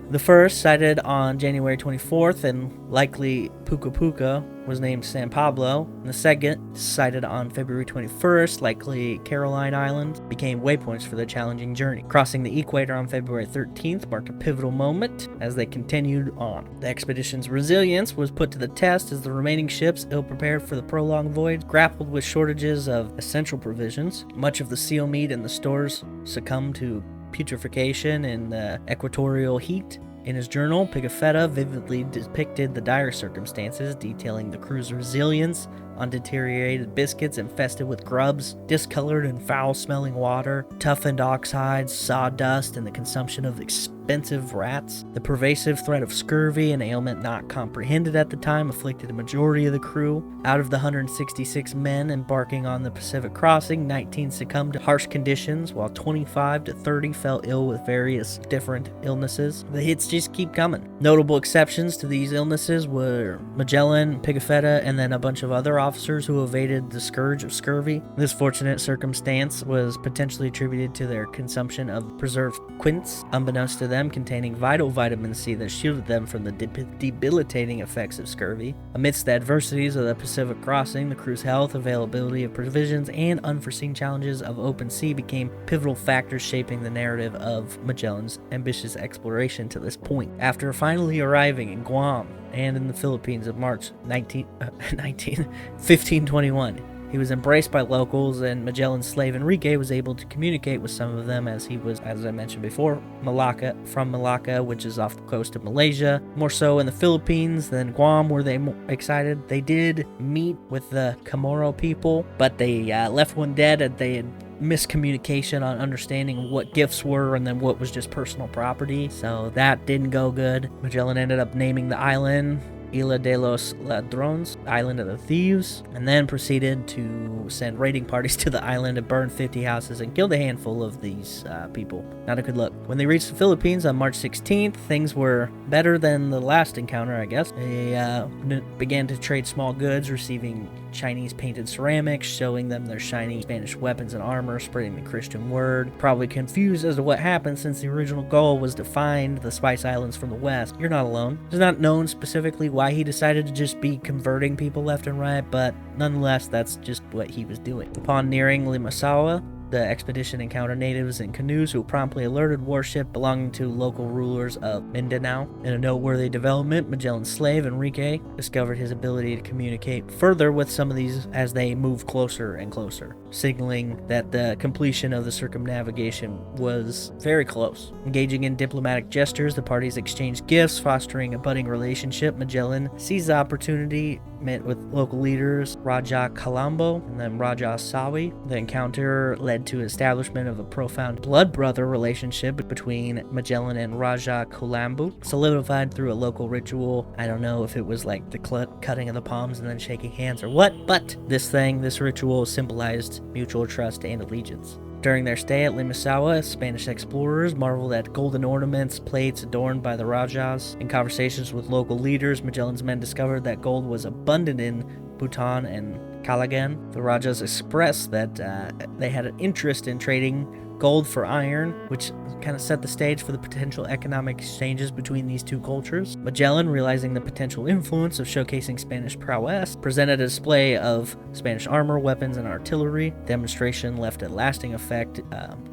The first, sighted on January 24th and likely Puka Puka, was named San Pablo, and the second, sighted on February 21st, likely Caroline Island, became waypoints for the challenging journey. Crossing the equator on February 13th marked a pivotal moment as they continued on. The expedition's resilience was put to the test as the remaining ships, ill-prepared for the prolonged voyage, grappled with shortages of essential provisions. Much of the seal meat in the stores succumbed to putrefaction in equatorial heat. In his journal, Pigafetta vividly depicted the dire circumstances, detailing the crew's resilience on deteriorated biscuits infested with grubs, discolored and foul-smelling water, toughened oxides, sawdust, and the consumption of expensive rats. The pervasive threat of scurvy, an ailment not comprehended at the time, afflicted a majority of the crew. Out of the 166 men embarking on the Pacific crossing, 19 succumbed to harsh conditions, while 25 to 30 fell ill with various different illnesses. The hits just keep coming. Notable exceptions to these illnesses were Magellan, Pigafetta, and then a bunch of other officers who evaded the scourge of scurvy. This fortunate circumstance was potentially attributed to their consumption of preserved quince, unbeknownst to them containing vital vitamin C that shielded them from the debilitating effects of scurvy. Amidst the adversities of the Pacific crossing, the crew's health, availability of provisions, and unforeseen challenges of open sea became pivotal factors shaping the narrative of Magellan's ambitious exploration to this point. After finally arriving in Guam and in the Philippines in March 1521, he was embraced by locals, and Magellan's slave Enrique was able to communicate with some of them as he was, as I mentioned before, from Malacca, which is off the coast of Malaysia. More so in the Philippines than Guam were they excited. They did meet with the Chamorro people, but they left one dead, and they had miscommunication on understanding what gifts were and then what was just personal property. So that didn't go good. Magellan ended up naming the island Isla de los Ladrones, Island of the Thieves, and then proceeded to send raiding parties to the island and burn 50 houses and killed a handful of these people. Not a good look. When they reached the Philippines on March 16th, things were better than the last encounter, I guess. They began to trade small goods, receiving Chinese painted ceramics, showing them their shiny Spanish weapons and armor, spreading the Christian word. Probably confused as to what happened, since the original goal was to find the Spice Islands from the west. You're not alone. It's not known specifically why he decided to just be converting people left and right, but nonetheless, that's just what he was doing. Upon nearing Limasawa, the expedition encountered natives in canoes who promptly alerted warship belonging to local rulers of Mindanao. In a noteworthy development, Magellan's slave Enrique discovered his ability to communicate further with some of these as they moved closer and closer, signaling that the completion of the circumnavigation was very close. Engaging in diplomatic gestures, the parties exchanged gifts, fostering a budding relationship. Magellan seized the opportunity, met with local leaders Raja Colombo and then Raja Sawi. The encounter led to establishment of a profound blood brother relationship between Magellan and Raja Colombo, solidified through a local ritual. I don't know if it was like the cutting of the palms and then shaking hands or what, but this ritual symbolized mutual trust and allegiance. During their stay at Limasawa, Spanish explorers marveled at golden ornaments, plates adorned by the Rajas. In conversations with local leaders, Magellan's men discovered that gold was abundant in Bhutan and Calagan. The Rajas expressed that they had an interest in trading gold for iron, which kind of set the stage for the potential economic exchanges between these two cultures. Magellan, realizing the potential influence of showcasing Spanish prowess, presented a display of Spanish armor, weapons, and artillery. Demonstration left a lasting effect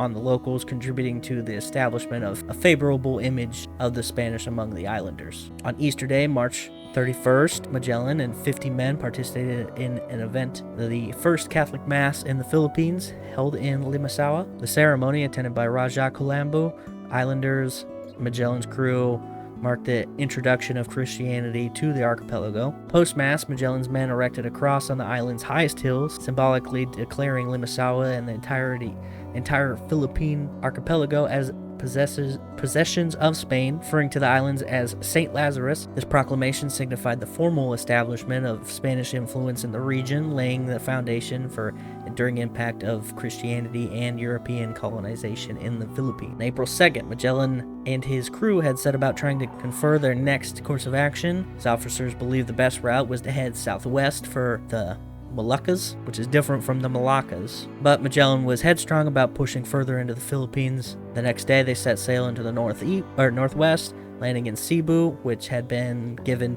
on the locals, contributing to the establishment of a favorable image of the Spanish among the islanders. On Easter Day, March 31st, Magellan and 50 men participated in an event, the first Catholic Mass in the Philippines, held in Limasawa. The ceremony, attended by Raja Colombo, islanders, Magellan's crew, marked the introduction of Christianity to the archipelago. Post-Mass, Magellan's men erected a cross on the island's highest hills, symbolically declaring Limasawa and the entire Philippine archipelago as possessions of Spain, referring to the islands as St. Lazarus. This proclamation signified the formal establishment of Spanish influence in the region, laying the foundation for enduring impact of Christianity and European colonization in the Philippines. On April 2nd, Magellan and his crew had set about trying to confer their next course of action. His officers believed the best route was to head southwest for the Moluccas, which is different from the Malaccas, but Magellan was headstrong about pushing further into the Philippines. The next day, they set sail into the northwest, landing in Cebu, which had been given,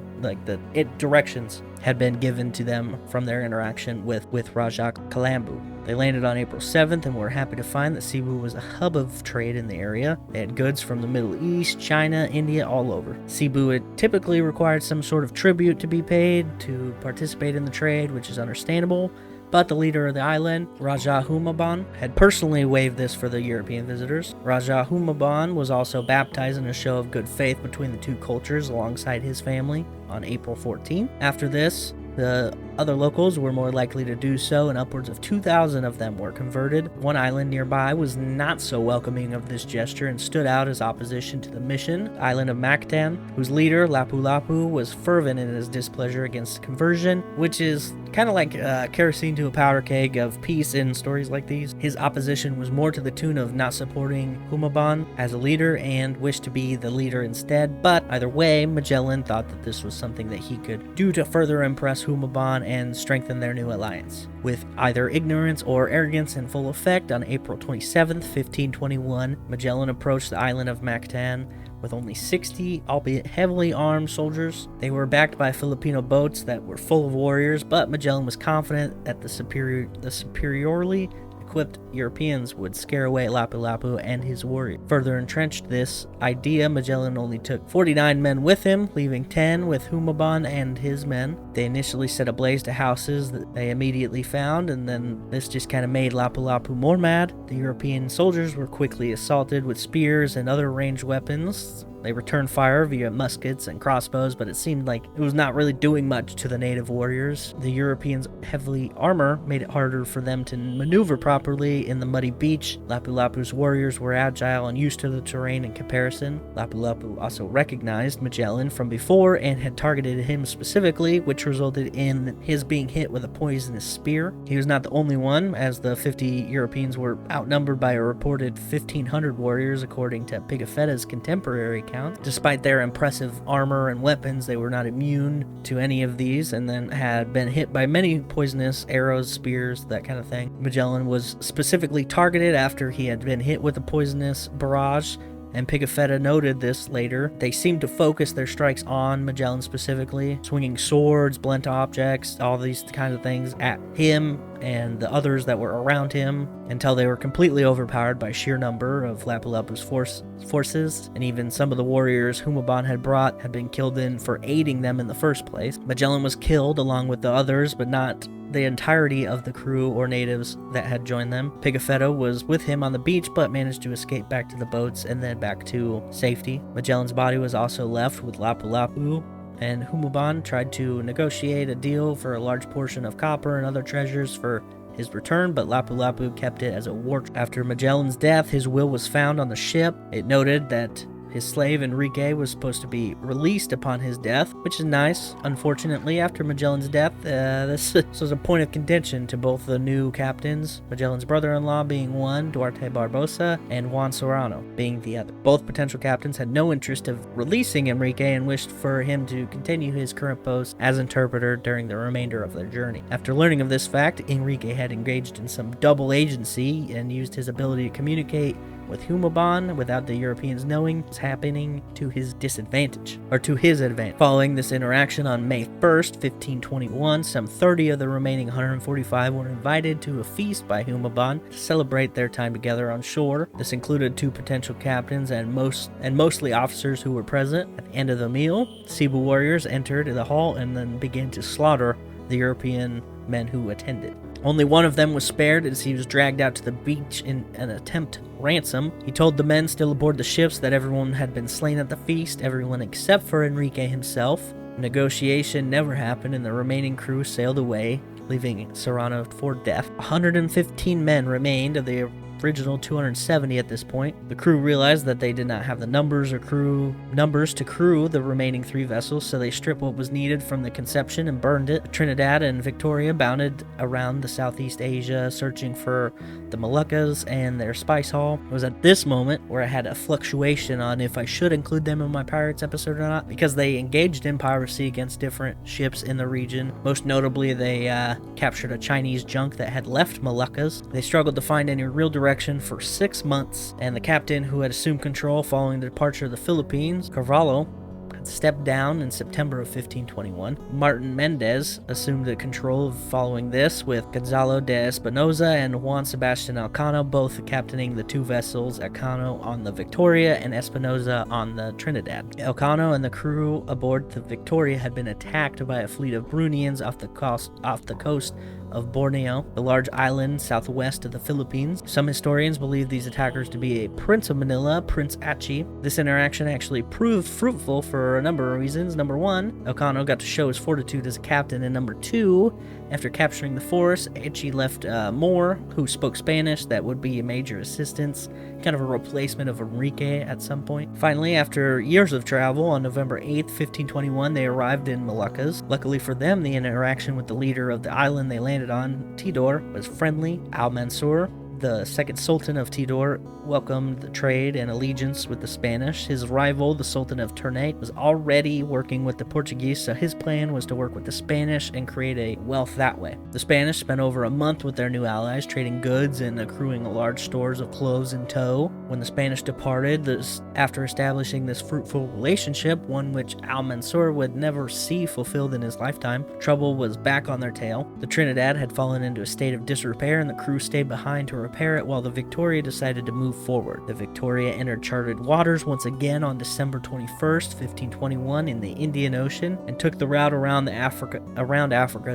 directions had been given to them from their interaction with Raja Colombo. They landed on April 7th and were happy to find that Cebu was a hub of trade in the area. They had goods from the Middle East, China, India, all over. Cebu had typically required some sort of tribute to be paid to participate in the trade, which is understandable. But the leader of the island, Raja Humaban, had personally waived this for the European visitors. Raja Humaban was also baptized in a show of good faith between the two cultures alongside his family on April 14th. After this, The other locals were more likely to do so, and upwards of 2,000 of them were converted. One island nearby was not so welcoming of this gesture and stood out as opposition to the mission, the island of Mactan, whose leader, Lapu-Lapu, was fervent in his displeasure against conversion, which is kind of like kerosene to a powder keg of peace in stories like these. His opposition was more to the tune of not supporting Humabon as a leader and wished to be the leader instead, but either way, Magellan thought that this was something that he could do to further impress Humabon and strengthen their new alliance. With either ignorance or arrogance in full effect, on April 27th, 1521, Magellan approached the island of Mactan with only 60, albeit heavily armed soldiers. They were backed by Filipino boats that were full of warriors, but Magellan was confident that the superiorly equipped Europeans would scare away Lapu-Lapu and his warriors. Further entrenched this idea, Magellan only took 49 men with him, leaving 10 with Humabon and his men. They initially set ablaze to houses that they immediately found, and then this just kind of made Lapu-Lapu more mad. The European soldiers were quickly assaulted with spears and other ranged weapons. They returned fire via muskets and crossbows, but it seemed like it was not really doing much to the native warriors. The Europeans' heavy armor made it harder for them to maneuver properly in the muddy beach. Lapu-Lapu's warriors were agile and used to the terrain in comparison. Lapu-Lapu also recognized Magellan from before and had targeted him specifically, which resulted in his being hit with a poisonous spear. He was not the only one, as the 50 Europeans were outnumbered by a reported 1,500 warriors, according to Pigafetta's contemporary account. Despite their impressive armor and weapons, they were not immune to any of these, and then had been hit by many poisonous arrows, spears, that kind of thing. Magellan was specifically targeted after he had been hit with a poisonous barrage, and Pigafetta noted this later. They seemed to focus their strikes on Magellan specifically, swinging swords, blunt objects, all these kinds of things at him and the others that were around him, until they were completely overpowered by sheer number of Lapu-Lapu's forces, and even some of the warriors Humabon had brought had been killed in for aiding them in the first place. Magellan was killed along with the others, but not the entirety of the crew or natives that had joined them. Pigafetta was with him on the beach, but managed to escape back to the boats and then back to safety. Magellan's body was also left with Lapu-Lapu, and Humabon tried to negotiate a deal for a large portion of copper and other treasures for his return, but Lapu-Lapu kept it as a war. After Magellan's death, his will was found on the ship. It noted that his slave Enrique was supposed to be released upon his death, which is nice. Unfortunately, after Magellan's death, this was a point of contention to both the new captains, Magellan's brother-in-law being one, Duarte Barbosa, and Juan Serrano being the other. Both potential captains had no interest of releasing Enrique and wished for him to continue his current post as interpreter during the remainder of their journey. After learning of this fact, Enrique had engaged in some double agency and used his ability to communicate with Humabon without the Europeans knowing was happening to his disadvantage, or to his advantage. Following this interaction on May 1st, 1521, some 30 of the remaining 145 were invited to a feast by Humabon to celebrate their time together on shore. This included 2 potential captains and mostly officers who were present. At the end of the meal, Cebu warriors entered the hall and then began to slaughter the European men who attended. Only one of them was spared as he was dragged out to the beach in an attempt to ransom. He told the men still aboard the ships that everyone had been slain at the feast, everyone except for Enrique himself. Negotiation never happened, and the remaining crew sailed away, leaving Serrano for death. 115 men remained of the original 270 at this point. The crew realized that they did not have the numbers to crew the remaining 3 vessels, so they stripped what was needed from the Conception and burned it. Trinidad and Victoria bounded around the Southeast Asia, searching for the Moluccas and their spice haul. It was at this moment where I had a fluctuation on if I should include them in my pirates episode or not, because they engaged in piracy against different ships in the region. Most notably, they captured a Chinese junk that had left Moluccas. They struggled to find any real direction for 6 months, and the captain who had assumed control following the departure of the Philippines, Carvalho, had stepped down in September of 1521. Martin Mendez assumed the control following this, with Gonzalo de Espinosa and Juan Sebastian Elcano both captaining the 2 vessels, Elcano on the Victoria and Espinosa on the Trinidad. Elcano and the crew aboard the Victoria had been attacked by a fleet of Brunians off the coast of Borneo, the large island southwest of the Philippines. Some historians believe these attackers to be a Prince of Manila, Prince Achi. This interaction actually proved fruitful for a number of reasons. Number one, Elcano got to show his fortitude as a captain, and number two, after capturing the force, Achi left Moore, who spoke Spanish, that would be a major assistance, kind of a replacement of Enrique at some point. Finally, after years of travel, on November 8th, 1521, they arrived in Moluccas. Luckily for them, the interaction with the leader of the island they landed on, Tidor, was friendly. Al-Mansur, the second Sultan of Tidor, welcomed the trade and allegiance with the Spanish. His rival, the Sultan of Ternate, was already working with the Portuguese, so his plan was to work with the Spanish and create a wealth that way. The Spanish spent over a month with their new allies, trading goods and accruing large stores of cloves in tow. When the Spanish departed, after establishing this fruitful relationship, one which Al-Mansur would never see fulfilled in his lifetime, trouble was back on their tail. The Trinidad had fallen into a state of disrepair, and the crew stayed behind to repair it, while the Victoria decided to move forward. The Victoria entered charted waters once again on December 21st, 1521 in the Indian Ocean, and took the route around Africa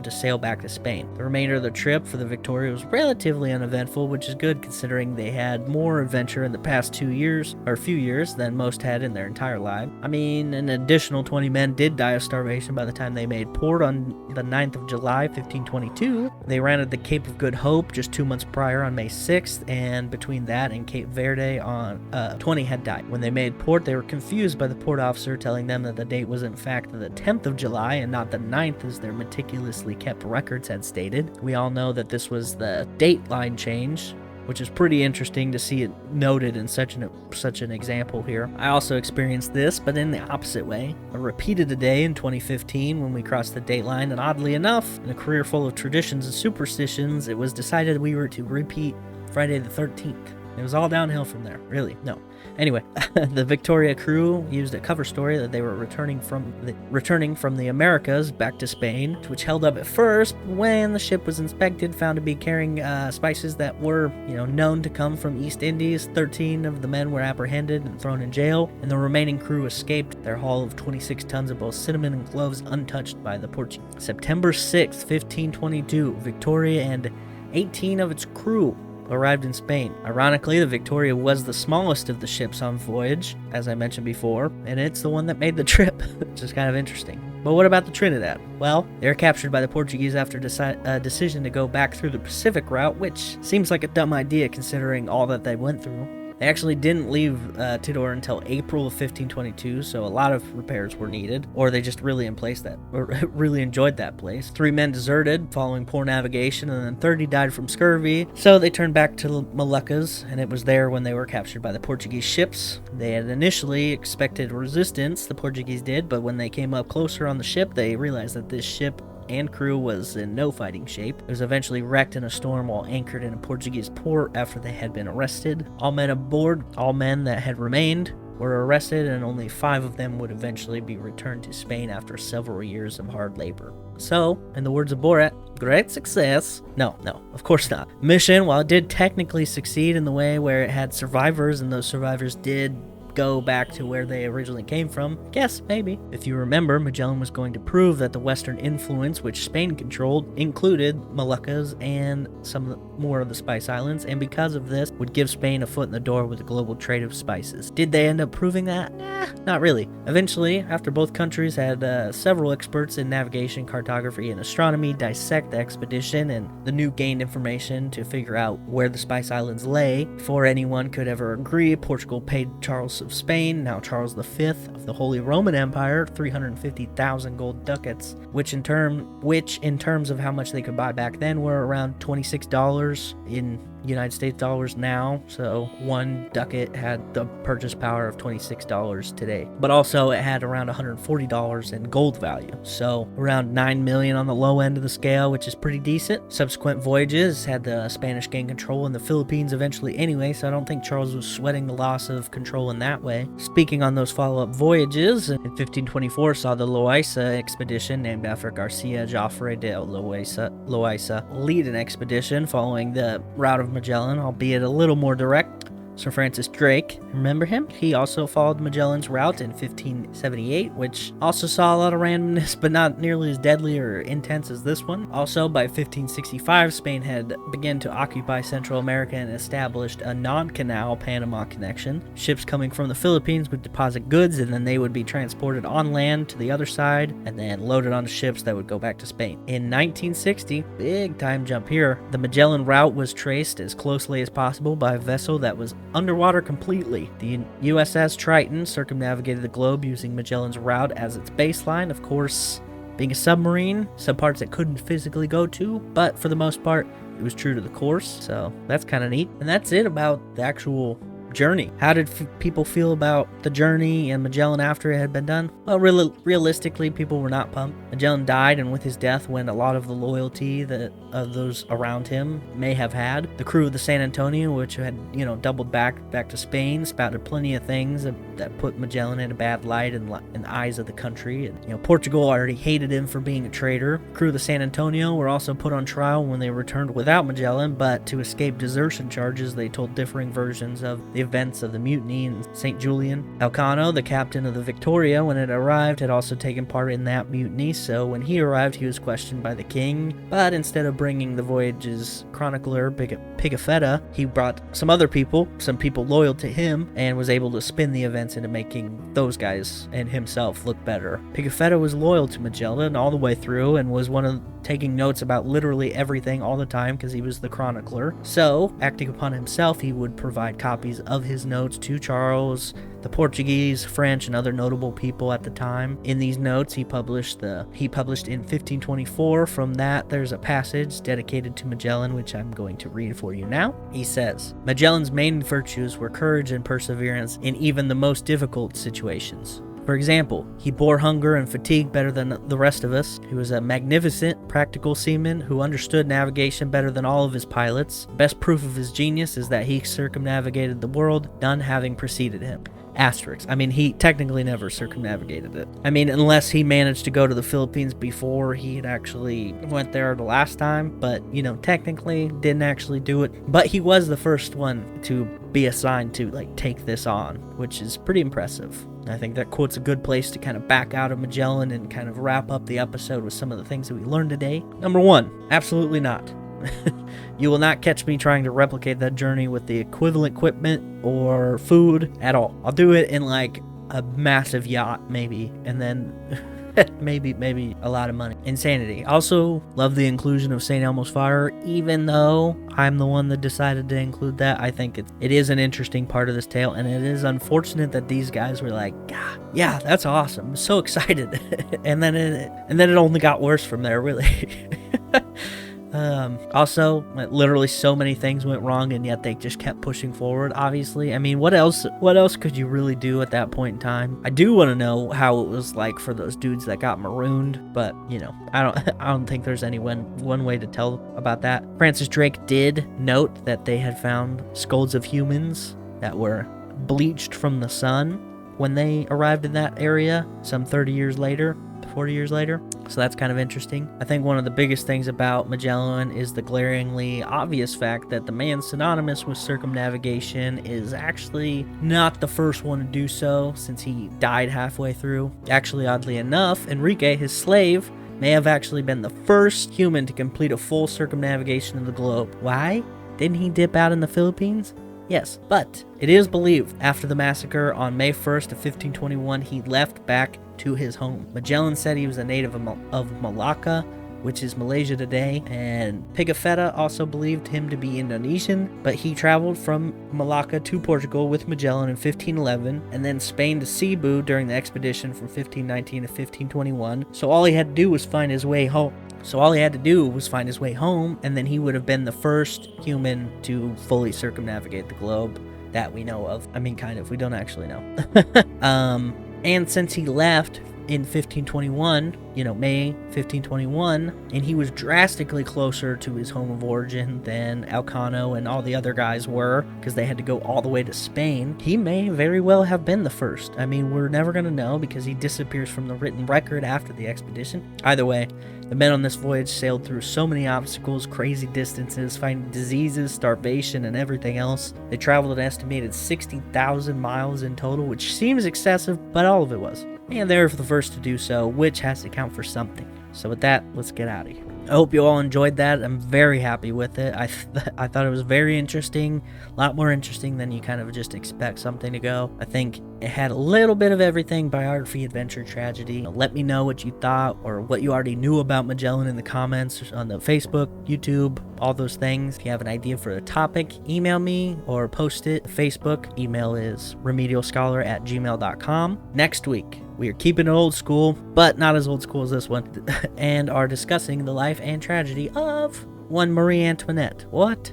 to sail back to Spain. The remainder of the trip for the Victoria was relatively uneventful, which is good considering they had more adventure in the past few years than most had in their entire life. I mean, an additional 20 men did die of starvation by the time they made port on the 9th of July, 1522. They ran at the Cape of Good Hope just 2 months prior on May 6th, and between that and Cape Verde on 20 had died. When they made port, they were confused by the port officer telling them that the date was in fact the 10th of July and not the 9th as their meticulously kept records had stated. We all know that this was the date line change, which is pretty interesting to see it noted in such an example here. I also experienced this, but in the opposite way. I repeated a day in 2015 when we crossed the date line, and oddly enough, in a career full of traditions and superstitions, it was decided we were to repeat Friday the 13th. It was all downhill from there. Really, no. Anyway, the Victoria crew used a cover story that they were returning from the Americas back to Spain, which held up at first. When the ship was inspected, found to be carrying spices that were, known to come from East Indies. 13 of the men were apprehended and thrown in jail, and the remaining crew escaped, their haul of 26 tons of both cinnamon and cloves untouched by the Portuguese. September 6th, 1522, Victoria and 18 of its crew arrived in Spain. Ironically, the Victoria was the smallest of the ships on voyage, as I mentioned before, and it's the one that made the trip, which is kind of interesting. But what about the Trinidad? Well, they were captured by the Portuguese after a decision to go back through the Pacific route, which seems like a dumb idea considering all that they went through. They actually didn't leave Tidor until April of 1522, so a lot of repairs were needed, or they just really enjoyed that place. 3 men deserted following poor navigation, and then 30 died from scurvy, so they turned back to Moluccas, and it was there when they were captured by the Portuguese ships. They had initially expected resistance, the Portuguese did, but when they came up closer on the ship, they realized that this ship and crew was in no fighting shape. It was eventually wrecked in a storm while anchored in a Portuguese port after they had been arrested. All men that had remained were arrested, and only 5 of them would eventually be returned to Spain after several years of hard labor. So, in the words of Borat, great success. No, of course not. Mission, while it did technically succeed in the way where it had survivors, and those survivors did go back to where they originally came from? Guess, maybe. If you remember, Magellan was going to prove that the Western influence which Spain controlled included Moluccas and some more of the Spice Islands, and because of this, would give Spain a foot in the door with the global trade of spices. Did they end up proving that? Not really. Eventually, after both countries had several experts in navigation, cartography, and astronomy dissect the expedition and the new gained information to figure out where the Spice Islands lay, before anyone could ever agree, Portugal paid Charles of Spain, now Charles V of the Holy Roman Empire, 350,000 gold ducats, which in terms of how much they could buy back then were around $26 in United States dollars now, so 1 ducat had the purchase power of $26 today. But also it had around $140 in gold value, so around 9 million on the low end of the scale, which is pretty decent. Subsequent voyages had the Spanish gain control in the Philippines eventually anyway, so I don't think Charles was sweating the loss of control in that way. Speaking on those follow-up voyages, in 1524 saw the Loaiza expedition, named after Garcia Joffre de Loaiza, lead an expedition following the route of Magellan, albeit a little more direct. Sir Francis Drake, remember him? He also followed Magellan's route in 1578, which also saw a lot of randomness, but not nearly as deadly or intense as this one. Also, by 1565, Spain had begun to occupy Central America and established a non-canal Panama connection. Ships coming from the Philippines would deposit goods, and then they would be transported on land to the other side, and then loaded onto ships that would go back to Spain. In 1960, big time jump here, the Magellan route was traced as closely as possible by a vessel that was underwater completely. The USS Triton circumnavigated the globe using Magellan's route as its baseline. Of course, being a submarine, some parts it couldn't physically go to, but for the most part, it was true to the course, so that's kind of neat. And that's it about the actual journey. How did people feel about the journey and Magellan after it had been done? Well, realistically, people were not pumped. Magellan died, and with his death went a lot of the loyalty that those around him may have had. The crew of the San Antonio, which had, doubled back to Spain, spouted plenty of things that put Magellan in a bad light in the eyes of the country. And, Portugal already hated him for being a traitor. The crew of the San Antonio were also put on trial when they returned without Magellan, but to escape desertion charges, they told differing versions of the events of the mutiny in St. Julian. Elcano, the captain of the Victoria, when it arrived, had also taken part in that mutiny, so when he arrived, he was questioned by the king, but instead of bringing the voyage's chronicler, Pigafetta, he brought some people loyal to him, and was able to spin the events into making those guys and himself look better. Pigafetta was loyal to Magellan all the way through, and was one of taking notes about literally everything all the time because he was the chronicler. So, acting upon himself, he would provide copies of his notes to Charles, the Portuguese, French, and other notable people at the time. In these notes, he published in 1524. From that, there's a passage dedicated to Magellan, which I'm going to read for you now. He says, Magellan's main virtues were courage and perseverance in even the most difficult situations. For example, he bore hunger and fatigue better than the rest of us. He was a magnificent, practical seaman who understood navigation better than all of his pilots. Best proof of his genius is that he circumnavigated the world, none having preceded him. Asterisk. He technically never circumnavigated it. Unless he managed to go to the Philippines before he had actually went there the last time, but, technically didn't actually do it. But he was the first one to be assigned to, take this on, which is pretty impressive. I think that quote's a good place to kind of back out of Magellan and kind of wrap up the episode with some of the things that we learned today. Number 1, absolutely not. You will not catch me trying to replicate that journey with the equivalent equipment or food at all. I'll do it in a massive yacht maybe, and then maybe a lot of money. Insanity. Also, love the inclusion of St. Elmo's Fire, even though I'm the one that decided to include that. I think it is an interesting part of this tale, and it is unfortunate that these guys were like, yeah, that's awesome. I'm so excited. and then it only got worse from there, really. Also, literally so many things went wrong, and yet they just kept pushing forward, obviously. What else could you really do at that point in time? I do want to know how it was like for those dudes that got marooned, but, I don't think there's any one way to tell about that. Francis Drake did note that they had found skulls of humans that were bleached from the sun when they arrived in that area some 40 years later. So that's kind of interesting. I think one of the biggest things about Magellan is the glaringly obvious fact that the man synonymous with circumnavigation is actually not the first one to do so, since he died halfway through. Actually, oddly enough, Enrique, his slave, may have actually been the first human to complete a full circumnavigation of the globe. Why? Didn't he dip out in the Philippines? Yes, but it is believed after the massacre on May 1st of 1521, he left back to his home. Magellan said he was a native of Malacca, which is Malaysia today, and Pigafetta also believed him to be Indonesian, but he traveled from Malacca to Portugal with Magellan in 1511, and then Spain to Cebu during the expedition from 1519 to 1521, so all he had to do was find his way home. And then he would have been the first human to fully circumnavigate the globe that we know of. We don't actually know. And since he left in 1521, May 1521, and he was drastically closer to his home of origin than Elcano and all the other guys were, because they had to go all the way to Spain. He may very well have been the first. I mean, we're never going to know because he disappears from the written record after the expedition. Either way, the men on this voyage sailed through so many obstacles, crazy distances, fighting diseases, starvation, and everything else. They traveled an estimated 60,000 miles in total, which seems excessive, but all of it was. And they were the first to do so, which has to count for something. So with that, let's get out of here. I hope you all enjoyed that. I'm very happy with it. I thought it was very interesting, a lot more interesting than you kind of just expect something to go. I think it had a little bit of everything: biography, adventure, tragedy. Let me know what you thought or what you already knew about Magellan in the comments on the Facebook, YouTube, all those things. If you have an idea for a topic, email me or post it. Facebook email is remedialscholar@gmail.com. Next week, we are keeping it old school, but not as old school as this one, and are discussing the life and tragedy of one Marie Antoinette. What?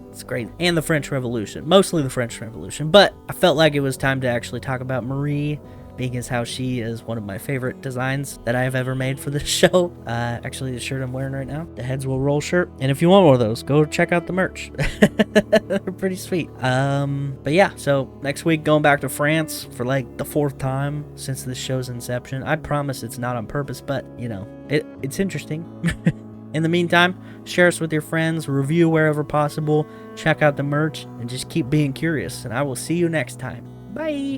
It's crazy. And the French Revolution. Mostly the French Revolution, but I felt like it was time to actually talk about Marie, being as how she is one of my favorite designs that I have ever made for this show. Actually, the shirt I'm wearing right now, the Heads Will Roll shirt. And if you want one of those, go check out the merch. They're pretty sweet. But yeah, so next week, going back to France for like the 4th time since this show's inception. I promise it's not on purpose, but it's interesting. In the meantime, share us with your friends, review wherever possible, check out the merch, and just keep being curious. And I will see you next time. Bye!